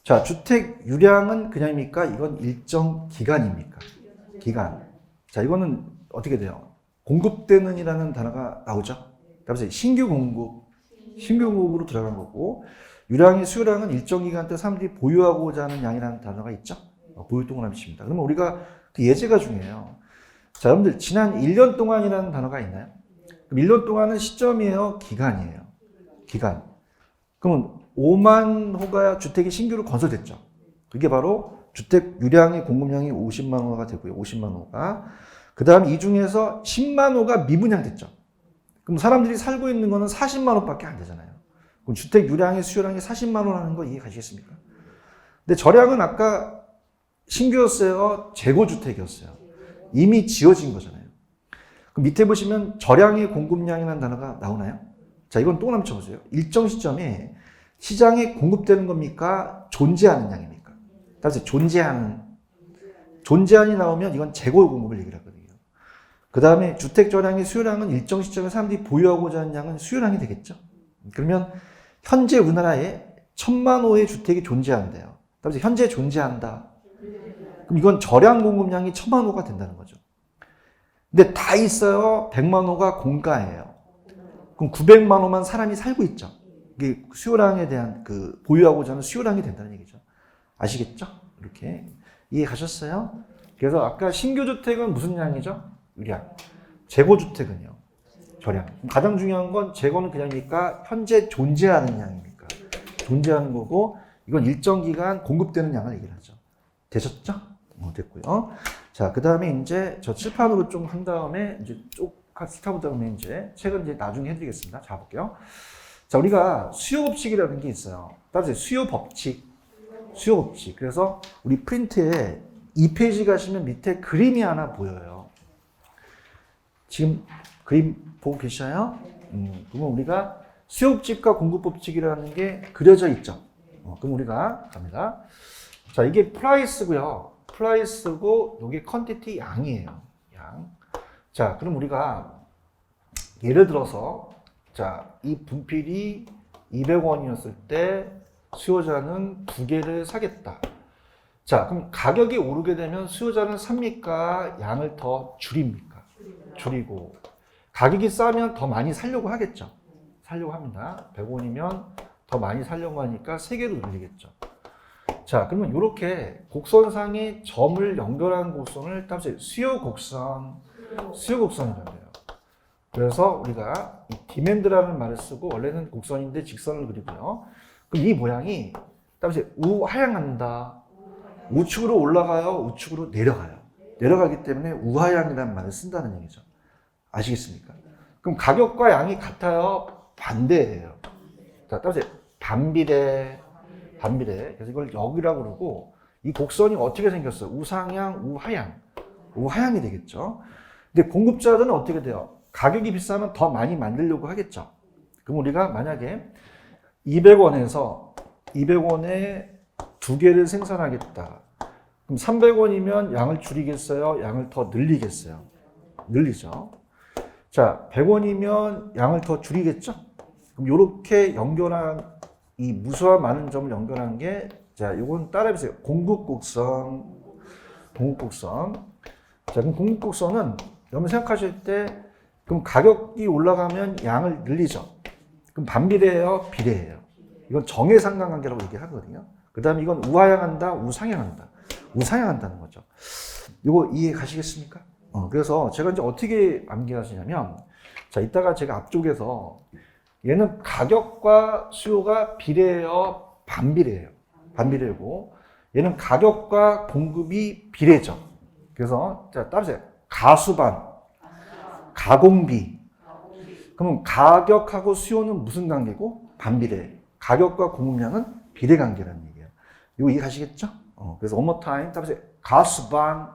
자, 주택 유량은 그냥입니까? 이건 일정 기간입니까? 기간. 자, 이거는 어떻게 돼요? 공급되는이라는 단어가 나오죠? 그래서 신규 공급으로 들어간 거고, 유량의 수요량은 일정 기간 때 사람들이 보유하고자 하는 양이라는 단어가 있죠? 보유 동그라미 칩니다. 그러면 우리가 그 예제가 중요해요. 자, 여러분들 지난 1년 동안이라는 단어가 있나요? 그럼 1년 동안은 시점이에요? 기간이에요? 기간. 그러면 5만 호가 주택이 신규로 건설됐죠. 그게 바로 주택 유량의 공급량이 50만 호가 되고요. 50만 호가. 그 다음 이 중에서 10만 호가 미분양됐죠. 그럼 사람들이 살고 있는 거는 40만 호밖에 안 되잖아요. 그럼 주택 유량의 수요량이 40만 호라는 거 이해 가시겠습니까? 근데 절량은 아까 신규였어요? 재고주택이었어요? 이미 지어진 거잖아요. 그럼 밑에 보시면 절량의 공급량이라는 단어가 나오나요? 자, 이건 동그라미 쳐보세요. 일정 시점에 시장에 공급되는 겁니까? 존재하는 양입니까? 따라서 존재한이 나오면 이건 재고 공급을 얘기를 하거든요. 그 다음에 주택 절량의 수요량은 일정 시점에 사람들이 보유하고자 하는 양은 수요량이 되겠죠. 그러면 현재 우리나라에 1000만 호의 주택이 존재한대요. 따라서 현재 존재한다. 그럼 이건 절량 공급량이 1000만 호가 된다는 거죠. 근데 다 있어요. 100만 호가 공가예요. 그럼 900만 호만 사람이 살고 있죠. 이게 수요량에 대한 그 보유하고자 하는 수요량이 된다는 얘기죠. 아시겠죠? 이렇게 이해 가셨어요? 그래서 아까 신규 주택은 무슨 양이죠? 유량. 재고 주택은요? 절량. 가장 중요한 건 재고는 그냥입니까? 현재 존재하는 양입니까? 존재하는 거고 이건 일정 기간 공급되는 양을 얘기를 하죠. 되셨죠? 됐고요. 자, 그 다음에 이제 저 칠판으로 좀 한 다음에 이제 쭉 스타보다 보면 이제 책은 이제 나중에 해드리겠습니다. 자, 볼게요. 자, 우리가 수요 법칙이라는 게 있어요. 따라서 수요 법칙. 그래서 우리 프린트에 2페이지 가시면 밑에 그림이 하나 보여요. 지금 그림 보고 계셔요? 그러면 우리가 수요 법칙과 공급 법칙이라는 게 그려져 있죠. 그럼 우리가 갑니다. 자, 이게 프라이스고요. 프라이스고 이게 퀀티티 양이에요. 양. 자, 그럼 우리가 예를 들어서 자, 이 분필이 200원이었을 때 수요자는 2개를 사겠다. 자, 그럼 가격이 오르게 되면 수요자는 삽니까? 양을 더 줄입니까? 줄이고. 가격이 싸면 더 많이 사려고 하겠죠. 사려고 합니다. 100원이면 더 많이 사려고 하니까 3개로 늘리겠죠. 자, 그러면 이렇게 곡선상의 점을 연결한 곡선을 따라서 수요 곡선이라고 해요. 그래서 우리가 이 디맨드라는 말을 쓰고 원래는 곡선인데 직선을 그리고요. 그럼 이 모양이 따라서 우하향한다. 우측으로 올라가요. 우측으로 내려가요. 내려가기 때문에 우하향이라는 말을 쓴다는 얘기죠. 아시겠습니까? 그럼 가격과 양이 같아요. 반대예요. 자, 따라서 반비례. 그래서 이걸 역이라고 그러고 이 곡선이 어떻게 생겼어요? 우상향, 우하향. 우하향이 되겠죠. 근데 공급자들은 어떻게 돼요? 가격이 비싸면 더 많이 만들려고 하겠죠. 그럼 우리가 만약에 200원에서 200원에 두 개를 생산하겠다. 그럼 300원이면 양을 줄이겠어요? 양을 더 늘리겠어요? 늘리죠. 자, 100원이면 양을 더 줄이겠죠? 그럼 이렇게 연결한 이 무수한 많은 점을 연결한 게, 자, 이건 따라해보세요. 공급곡선. 자, 그럼 공급곡선은 여러분 생각하실 때, 그럼 가격이 올라가면 양을 늘리죠. 그럼 반비례예요? 비례예요? 이건 정의 상관관계라고 얘기하거든요. 그 다음에 이건 우하향한다, 우상향한다. 우상향한다는 거죠. 이거 이해 가시겠습니까? 그래서 제가 이제 어떻게 암기하시냐면, 자, 이따가 제가 앞쪽에서 얘는 가격과 수요가 비례예요, 반비례예요? 반비례고, 얘는 가격과 공급이 비례죠. 그래서, 자, 따라서 가수반, 가공비. 그러면 가격하고 수요는 무슨 관계고? 반비례. 가격과 공급량은 비례 관계라는 얘기예요. 이거 이해 가시겠죠? 그래서 one more time. 따라서 가수반,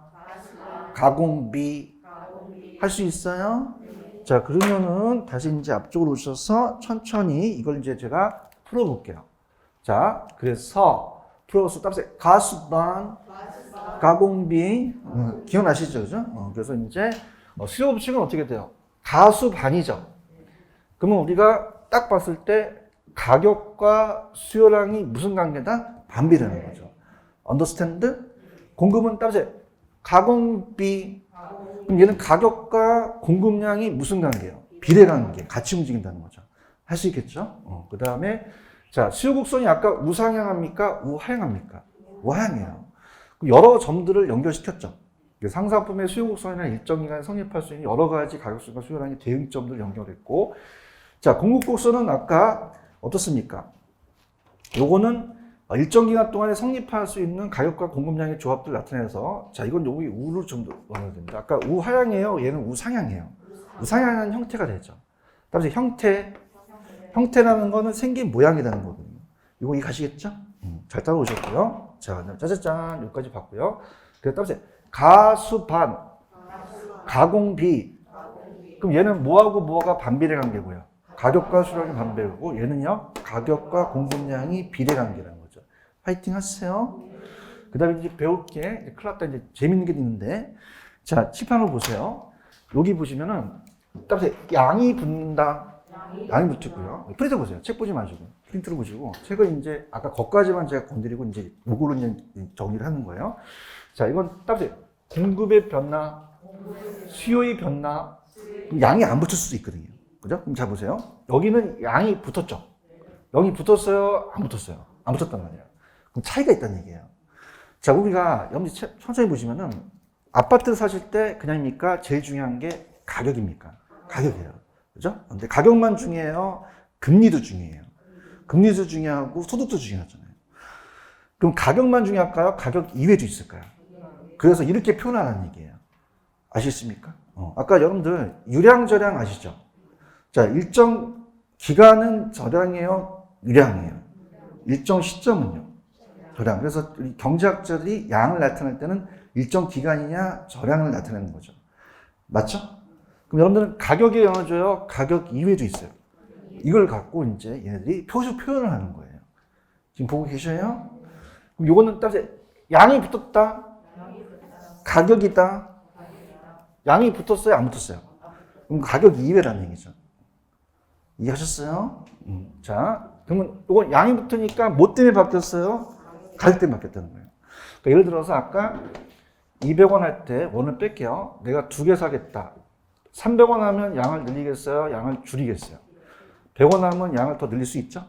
가공비. 할 수 있어요? 자, 그러면은 다시 이제 앞쪽으로 오셔서 천천히 이걸 이제 제가 풀어볼게요. 자, 그래서 풀어서 따라서 가수반, 가공비. 기억나시죠? 그죠? 그래서 이제 수요 법칙은 어떻게 돼요? 가수반이죠. 그러면 우리가 딱 봤을 때 가격과 수요량이 무슨 관계다? 반비례는 거죠. Understand? 공급은 따라서 가공비. 그럼 얘는 가격과 공급량이 무슨 관계예요? 비례 관계. 같이 움직인다는 거죠. 할 수 있겠죠? 그 다음에 자, 수요 곡선이 아까 우상향합니까? 우하향합니까? 우하향이에요. 여러 점들을 연결시켰죠. 상사품의 수요 곡선이나 일정 기간에 성립할 수 있는 여러 가지 가격수가 수요량의 대응점들을 연결했고, 자, 공급 곡선은 아까 어떻습니까? 요거는 일정 기간 동안에 성립할 수 있는 가격과 공급량의 조합들을 나타내서, 자, 이건 여기 우를 좀 넣어야 됩니다. 아까 우하향이에요. 얘는 우상향이에요. 우상향은 형태가 되죠. 따라서 형태라는 거는 생긴 모양이라는 거거든요. 이거 이해 가시겠죠? 잘 따라오셨고요. 자, 짜자잔, 여기까지 봤고요. 그래서 따라서 가수반, 가공비. 그럼 얘는 뭐하고 뭐가 반비례 관계고요. 가격과 수량이 반비례고, 얘는요, 가격과 공급량이 비례 관계라는 거죠. 파이팅 하세요. 그 다음에 이제 배울 게, 큰일 났다, 이제 재밌는 게 있는데, 자, 칠판을 보세요. 여기 보시면은, 따라서 양이 붙는다. 양이 붙고요. 프린트 보세요. 책 보지 마시고. 프린트를 보시고. 책을 이제, 아까 거기까지만 제가 건드리고, 이제 요거로 이제 정리를 하는 거예요. 자, 이건 따라서 공급의 변화, 수요의 변화, 양이 안 붙을 수도 있거든요. 그죠? 그럼 자, 보세요. 여기는 양이 붙었죠? 여기 붙었어요? 안 붙었어요? 안 붙었단 말이에요. 그럼 차이가 있다는 얘기예요. 자, 우리가 여러분이 천천히 보시면은 아파트를 사실 때 그냥입니까? 제일 중요한 게 가격입니까? 가격이에요. 그죠? 근데 가격만 중요해요? 금리도 중요해요. 금리도 중요하고 소득도 중요하잖아요. 그럼 가격만 중요할까요? 가격 이외에도 있을까요? 그래서 이렇게 표현하는 얘기예요. 아시겠습니까? 아까 여러분들 유량저량 아시죠? 자, 일정 기간은 저량이에요? 유량이에요? 일정 시점은요? 저량. 그래서 경제학자들이 양을 나타낼 때는 일정 기간이냐 저량을 나타내는 거죠. 맞죠? 그럼 여러분들은 가격에 영향을 줘요? 가격 이외에도 있어요. 이걸 갖고 이제 얘네들이 표현을 하는 거예요. 지금 보고 계셔요? 그럼 요거는 따라서 양이 붙었다? 가격이다? 양이 붙었어요? 안 붙었어요? 그럼 가격 이외라는 얘기죠. 이해하셨어요? 자, 그러면 이건 양이 붙으니까 뭐 때문에 바뀌었어요? 가격 때문에 바뀌었다는 거예요. 그러니까 예를 들어서 아까 200원 할 때 원을 뺄게요. 내가 두 개 사겠다. 300원 하면 양을 늘리겠어요? 양을 줄이겠어요? 100원 하면 양을 더 늘릴 수 있죠?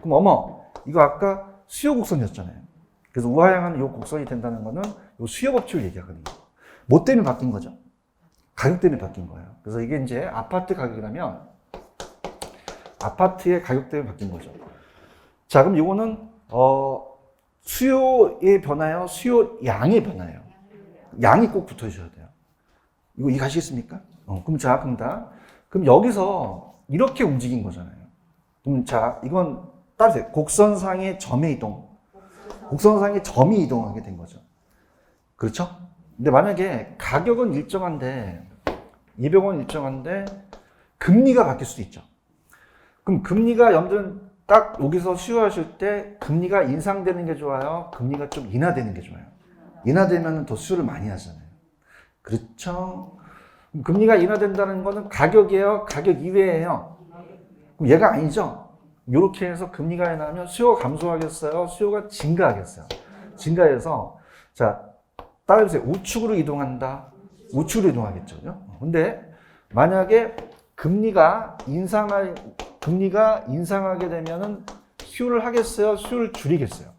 그럼 어머, 이거 아까 수요 곡선이었잖아요. 그래서 우하향하는 이 곡선이 된다는 거는 이 수요 법칙을 얘기하거든요. 뭐 때문에 바뀐 거죠? 가격 때문에 바뀐 거예요. 그래서 이게 이제 아파트 가격이라면 아파트의 가격 때문에 바뀐 거죠. 자, 그럼 이거는 수요의 변화예요? 수요 양의 변화예요? 양이 꼭 붙어 있어야 돼요. 이거 이해가시겠습니까? 그럼 자, 그럼 여기서 이렇게 움직인 거잖아요. 그럼 자, 이건 따라서 곡선상의 점의 이동. 곡선상의 점이 이동하게 된 거죠. 그렇죠? 근데 만약에 가격은 일정한데, 200원 일정한데, 금리가 바뀔 수도 있죠. 그럼 금리가 여러분들은 딱 여기서 수요하실 때 금리가 인상되는 게 좋아요? 금리가 좀 인하되는 게 좋아요? 인하되면 더 수요를 많이 하잖아요. 그렇죠? 금리가 인하된다는 거는 가격이에요? 가격 이외예요? 그럼 얘가 아니죠? 이렇게 해서 금리가 인하면 수요가 감소하겠어요? 수요가 증가하겠어요? 증가해서, 자, 따라해보세요. 우측으로 이동한다? 우측으로 이동하겠죠. 근데 만약에 금리가 인상하게 되면은 수요를 하겠어요? 수요를 줄이겠어요?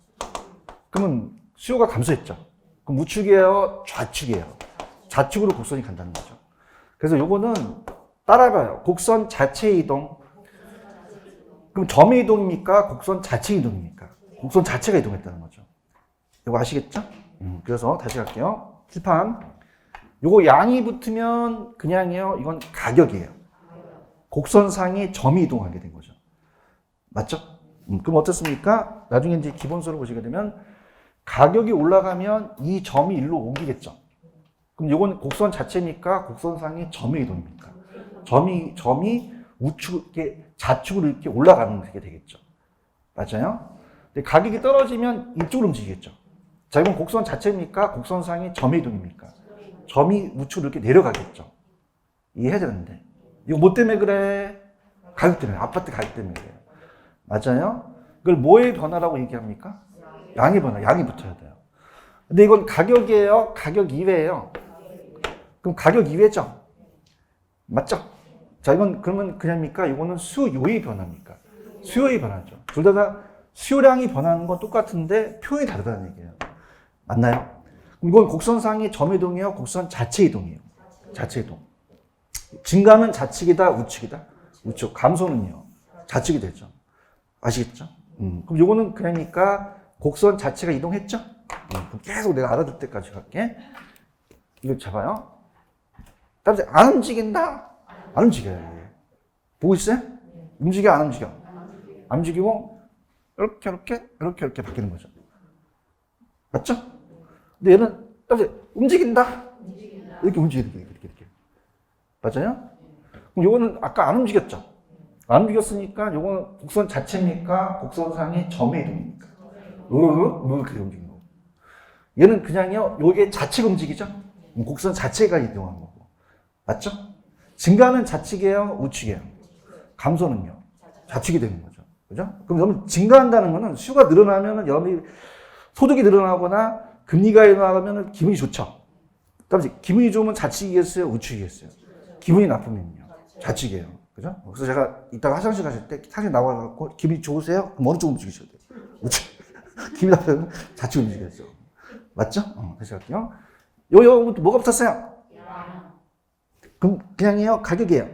그러면 수요가 감소했죠. 그럼 우측이에요? 좌측이에요? 좌측으로 곡선이 간다는 거죠. 그래서 요거는 따라가요. 곡선 자체 이동. 그럼 점의 이동입니까? 곡선 자체 이동입니까? 곡선 자체가 이동했다는 거죠. 이거 아시겠죠? 그래서 다시 갈게요. 칠판. 요거 양이 붙으면 그냥이요. 이건 가격이에요. 곡선상이 점이 이동하게 된 거죠. 맞죠? 그럼 어떻습니까? 나중에 이제 기본수를 보시게 되면 가격이 올라가면 이 점이 일로 옮기겠죠. 그럼 이건 곡선 자체입니까? 곡선상이 점의 이동입니까? 점이 우측에 좌측으로 이렇게 올라가는 게 되겠죠. 맞아요? 근데 가격이 떨어지면 이쪽으로 움직이겠죠. 자, 이건 곡선 자체입니까? 곡선상이 점의 이동입니까? 점이 우측으로 이렇게 내려가겠죠. 이해해야 되는데. 이거 뭐 때문에 그래? 가격 때문에. 아파트 가격 때문에 그래요. 맞아요? 이걸 뭐의 변화라고 얘기합니까? 양의 변화. 양이 붙어야 돼요. 근데 이건 가격이에요? 가격 이외예요? 그럼 가격 이외죠? 맞죠? 자, 이건 그러면 그냥입니까? 이거는 수요의 변화입니까? 수요의 변화죠. 둘 다 수요량이 변하는 건 똑같은데 표현이 다르다는 얘기예요. 맞나요? 이건 곡선상의 점이동이에요? 곡선 자체 이동이에요? 자체 이동. 증가는 좌측이다? 우측이다? 우측. 감소는요? 좌측이 되죠. 아시겠죠? 그럼 요거는 그러니까 곡선 자체가 이동했죠? 그럼 계속 내가 알아둘 때까지 갈게. 이거 잡아요. 따라서 안 움직인다? 안 움직여요. 이게. 보고 있어요? 움직여, 안 움직여? 안 움직이고 이렇게 바뀌는 거죠. 맞죠? 근데 얘는 따라서 움직인다? 이렇게 움직이게. 맞아요? 그럼 요거는 아까 안 움직였죠? 안 움직였으니까 요거는 곡선 자체입니까? 곡선상의 점의 이동입니까? 이렇게 움직이는 거고. 얘는 그냥요, 요게 좌측 움직이죠? 곡선 자체가 이동한 거고. 맞죠? 증가는 좌측이에요? 우측이에요? 감소는요? 좌측이 되는 거죠. 그죠? 그럼 여러분, 증가한다는 거는 수요가 늘어나면은 여러분이 소득이 늘어나거나 금리가 일어나면 기분이 좋죠? 그다음에 기분이 좋으면 좌측이겠어요? 우측이겠어요? 기분이 나쁘면요? 좌측이에요. 그죠? 그래서 제가 이따가 화장실 가실 때 화장실 나와갖고 기분이 좋으세요? 그럼 어느 쪽 움직이셔야 돼요? 우측. 기분이 나쁘면 좌측 움직이겠죠. 맞죠? 다시 갈게요. 뭐가 붙었어요? 그럼 그냥이에요? 가격이에요?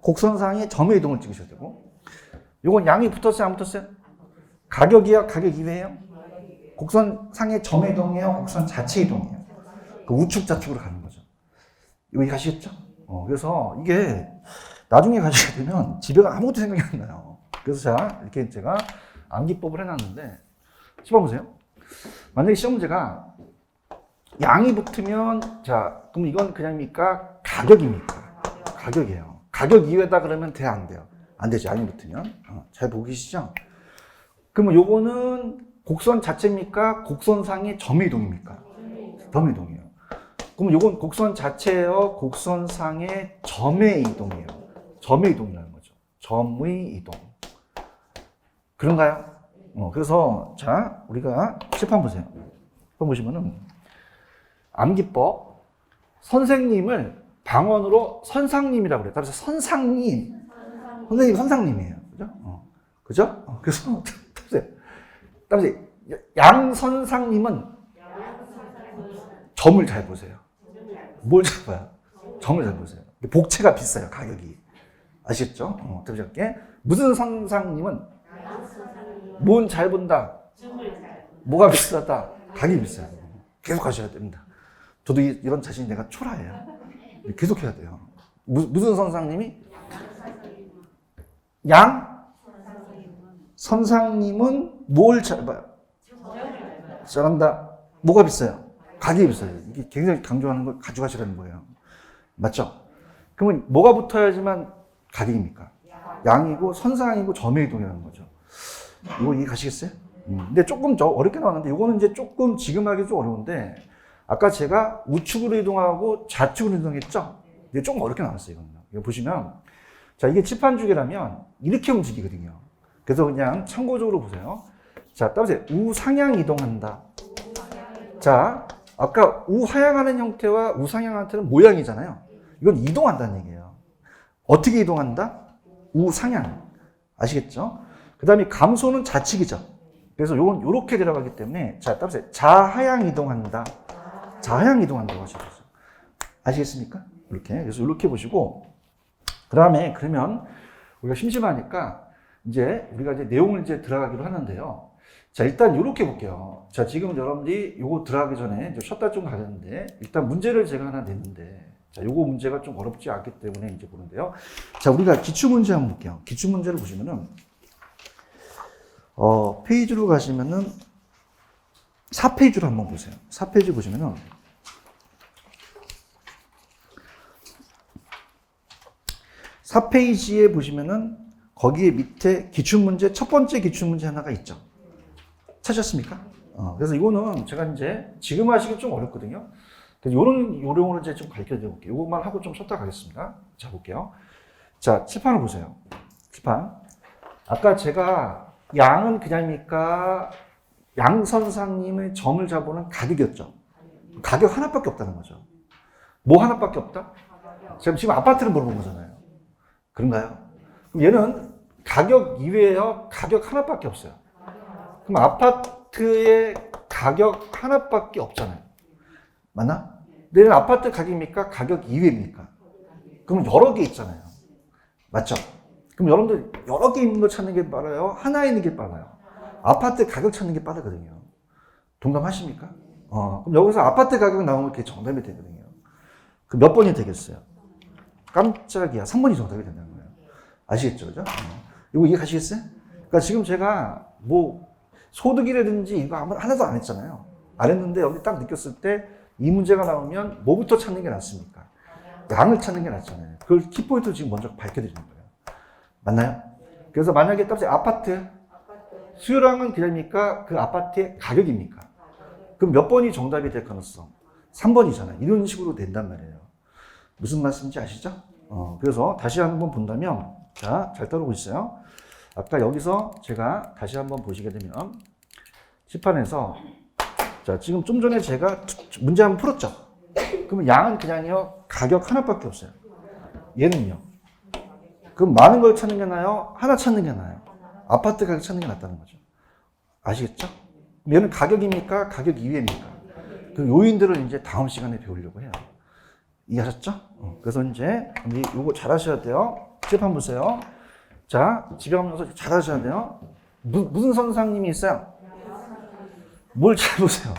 곡선상에 점의 이동을 찍으셔야 되고. 요건 양이 붙었어요? 안 붙었어요? 가격이에요? 가격 이외예요? 곡선상의 점의 이동이에요? 곡선 자체 이동이에요? 그 우측 좌측으로 가는 거죠. 이거 가시겠죠? 그래서 이게 나중에 가시게 되면 집에 가 아무것도 생각이 안 나요. 그래서 이렇게 제가 암기법을 해놨는데, 씹어보세요. 만약에 시험 문제가 양이 붙으면, 자, 그럼 이건 그냥입니까? 가격입니까? 가격이에요. 가격 이외다 그러면 돼요? 안 돼요? 안 되죠. 양이 붙으면. 잘 보고 계시죠? 그러면 요거는 곡선 자체입니까? 곡선상의 점의 이동입니까? 점의 이동이에요. 그럼 요건 곡선 자체예요? 곡선상의 점의 이동이에요? 점의 이동이라는 거죠. 점의 이동. 그런가요? 그래서 자, 우리가 칠판 보세요. 칠판 보시면은 암기법 선생님을 방언으로 선상님이라고 그래요. 따라서 선상님. 선생님 선상님이에요. 그죠? 그죠? 그래서 따라서 양 선상님은 점을 잘 보세요. 뭘 잘 봐요? 점을 잘 보세요. 복채가 비싸요, 가격이. 아시겠죠? 다시 할게. 무슨 선상님은 뭔 잘 본다? 뭐가 비싸다? 가격이 비싸요. 계속 하셔야 됩니다. 저도 이런 자신이 내가 초라해요. 계속 해야 돼요. 무슨 선상님이? 양 선상님은 뭘 잘봐요? 잘한다. 뭐가 비싸요? 가격이 비싸요. 이게 굉장히 강조하는 걸 가져가시라는 거예요. 맞죠? 그러면 뭐가 붙어야지만 가격입니까? 양이고 선상이고 점의 이동이라는 거죠. 이거 이해가시겠어요? 근데 조금 더 어렵게 나왔는데 이거는 이제 조금 지금 하기 좀 어려운데 아까 제가 우측으로 이동하고 좌측으로 이동했죠? 이게 조금 어렵게 나왔어요. 이거 보시면 자 이게 칠판주기라면 이렇게 움직이거든요. 그래서 그냥 참고적으로 보세요. 자 따보세요. 우상향 이동한다. 자 아까 우하향하는 형태와 우상향하는 형태는 모양이잖아요. 이건 이동한다는 얘기예요. 어떻게 이동한다? 우상향. 아시겠죠? 그 다음에 감소는 좌측이죠. 그래서 요건 요렇게 들어가기 때문에 자 따보세요. 좌하향 이동한다. 좌하향 이동한다고 하시겠어요. 아시겠습니까? 이렇게. 그래서 이렇게 보시고 그 다음에 그러면 우리가 심심하니까 이제 우리가 이제 내용을 이제 들어가기로 하는데요. 자, 일단 이렇게 볼게요. 자, 지금 여러분들이 요거 들어가기 전에 이제 쉬었다 좀 가렸는데, 일단 문제를 제가 하나 냈는데, 자, 요거 문제가 좀 어렵지 않기 때문에 이제 보는데요. 자, 우리가 기출문제 한번 볼게요. 기출문제를 보시면은, 페이지로 가시면은, 4페이지로 한번 보세요. 4페이지 보시면은, (4페이지에) 보시면은, 거기에 밑에 기출문제, 첫 번째 기출문제 하나가 있죠. 찾으셨습니까? 그래서 이거는 제가 이제 지금 하시기 좀 어렵거든요. 그래서 이런 요령으로 이제 좀 가르쳐 드릴게요. 이것만 하고 좀 쉬었다 가겠습니다. 자, 볼게요. 자, 칠판을 보세요. 칠판. 아까 제가 양은 그냥입니까? 양 선상님의 점을 잡으는 가격이었죠. 가격 하나밖에 없다는 거죠. 뭐 하나밖에 없다? 지금 아파트를 물어본 거잖아요. 그런가요? 그럼 얘는 가격 이외에요. 가격 하나밖에 없어요. 그럼 아파트의 가격 하나밖에 없잖아요. 맞나? 내는 아파트 가격입니까? 가격 이외입니까? 그러면 여러 개 있잖아요. 맞죠? 그럼 여러분들 여러 개 있는 거 찾는 게 빠르요? 하나 있는 게 빠르요? 아파트 가격 찾는 게 빠르거든요. 동감하십니까? 그럼 여기서 아파트 가격 나오면 그게 정답이 되거든요. 그 몇 번이 되겠어요? 깜짝이야. 3번이 정답이 된다는 거예요. 아시겠죠? 그죠? 이거 이해가시겠어요? 그러니까 지금 제가 뭐 소득이라든지 이거 하나도 안 했잖아요. 안 했는데 여기 딱 느꼈을 때 이 문제가 나오면 뭐부터 찾는 게 낫습니까? 양을 찾는 게 낫잖아요. 그걸 키포인트로 지금 먼저 밝혀드리는 거예요. 맞나요? 그래서 만약에 딱 아파트 수요량은 그냥입니까? 그 아파트의 가격입니까? 그럼 몇 번이 정답이 될 가능성? 3번이잖아요. 이런 식으로 된단 말이에요. 무슨 말씀인지 아시죠? 그래서 다시 한번 본다면 자, 잘 따라오고 아까 여기서 제가 다시 한번 보시게 되면 칠판에서 자, 지금 좀 전에 제가 문제 한번 풀었죠? 그러면 양은 그냥요, 가격 하나밖에 없어요. 얘는요. 그럼 많은 걸 찾는 게 나아요? 하나 찾는 게 나아요? 아파트 가격 찾는 게 낫다는 거죠. 아시겠죠? 얘는 가격입니까? 가격 이외입니까? 그 요인들을 이제 다음 시간에 배우려고 해요. 이해하셨죠? 그래서 이제 이거 잘 하셔야 돼요. 칠판 보세요. 자, 집에 가면서 잘 하셔야 돼요. 무슨 선상님이 있어요? 뭘 잘 보세요.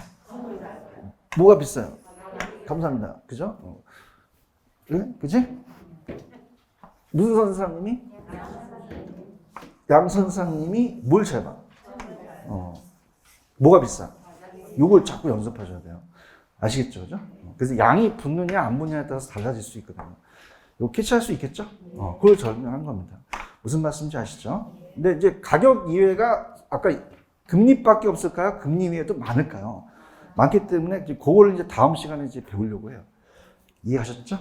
뭐가 비싸요? 감사합니다. 그죠? 그래? 그지? 무슨 선상님이? 양 선상님이 뭘 잘 봐? 뭐가 비싸? 요걸 자꾸 연습하셔야 돼요. 아시겠죠? 그죠? 그래서 양이 붙느냐 안 붙느냐에 따라서 달라질 수 있거든요. 이거 캐치할 수 있겠죠? 그걸 설명한 겁니다. 무슨 말씀인지 아시죠? 근데 이제 가격 이외가 아까 금리밖에 없을까요? 금리 이외에도 많을까요? 많기 때문에 그걸 이제 다음 시간에 이제 배우려고 해요. 이해하셨죠?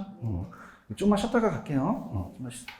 좀만 쉬었다가 갈게요. 좀만 쉬었다.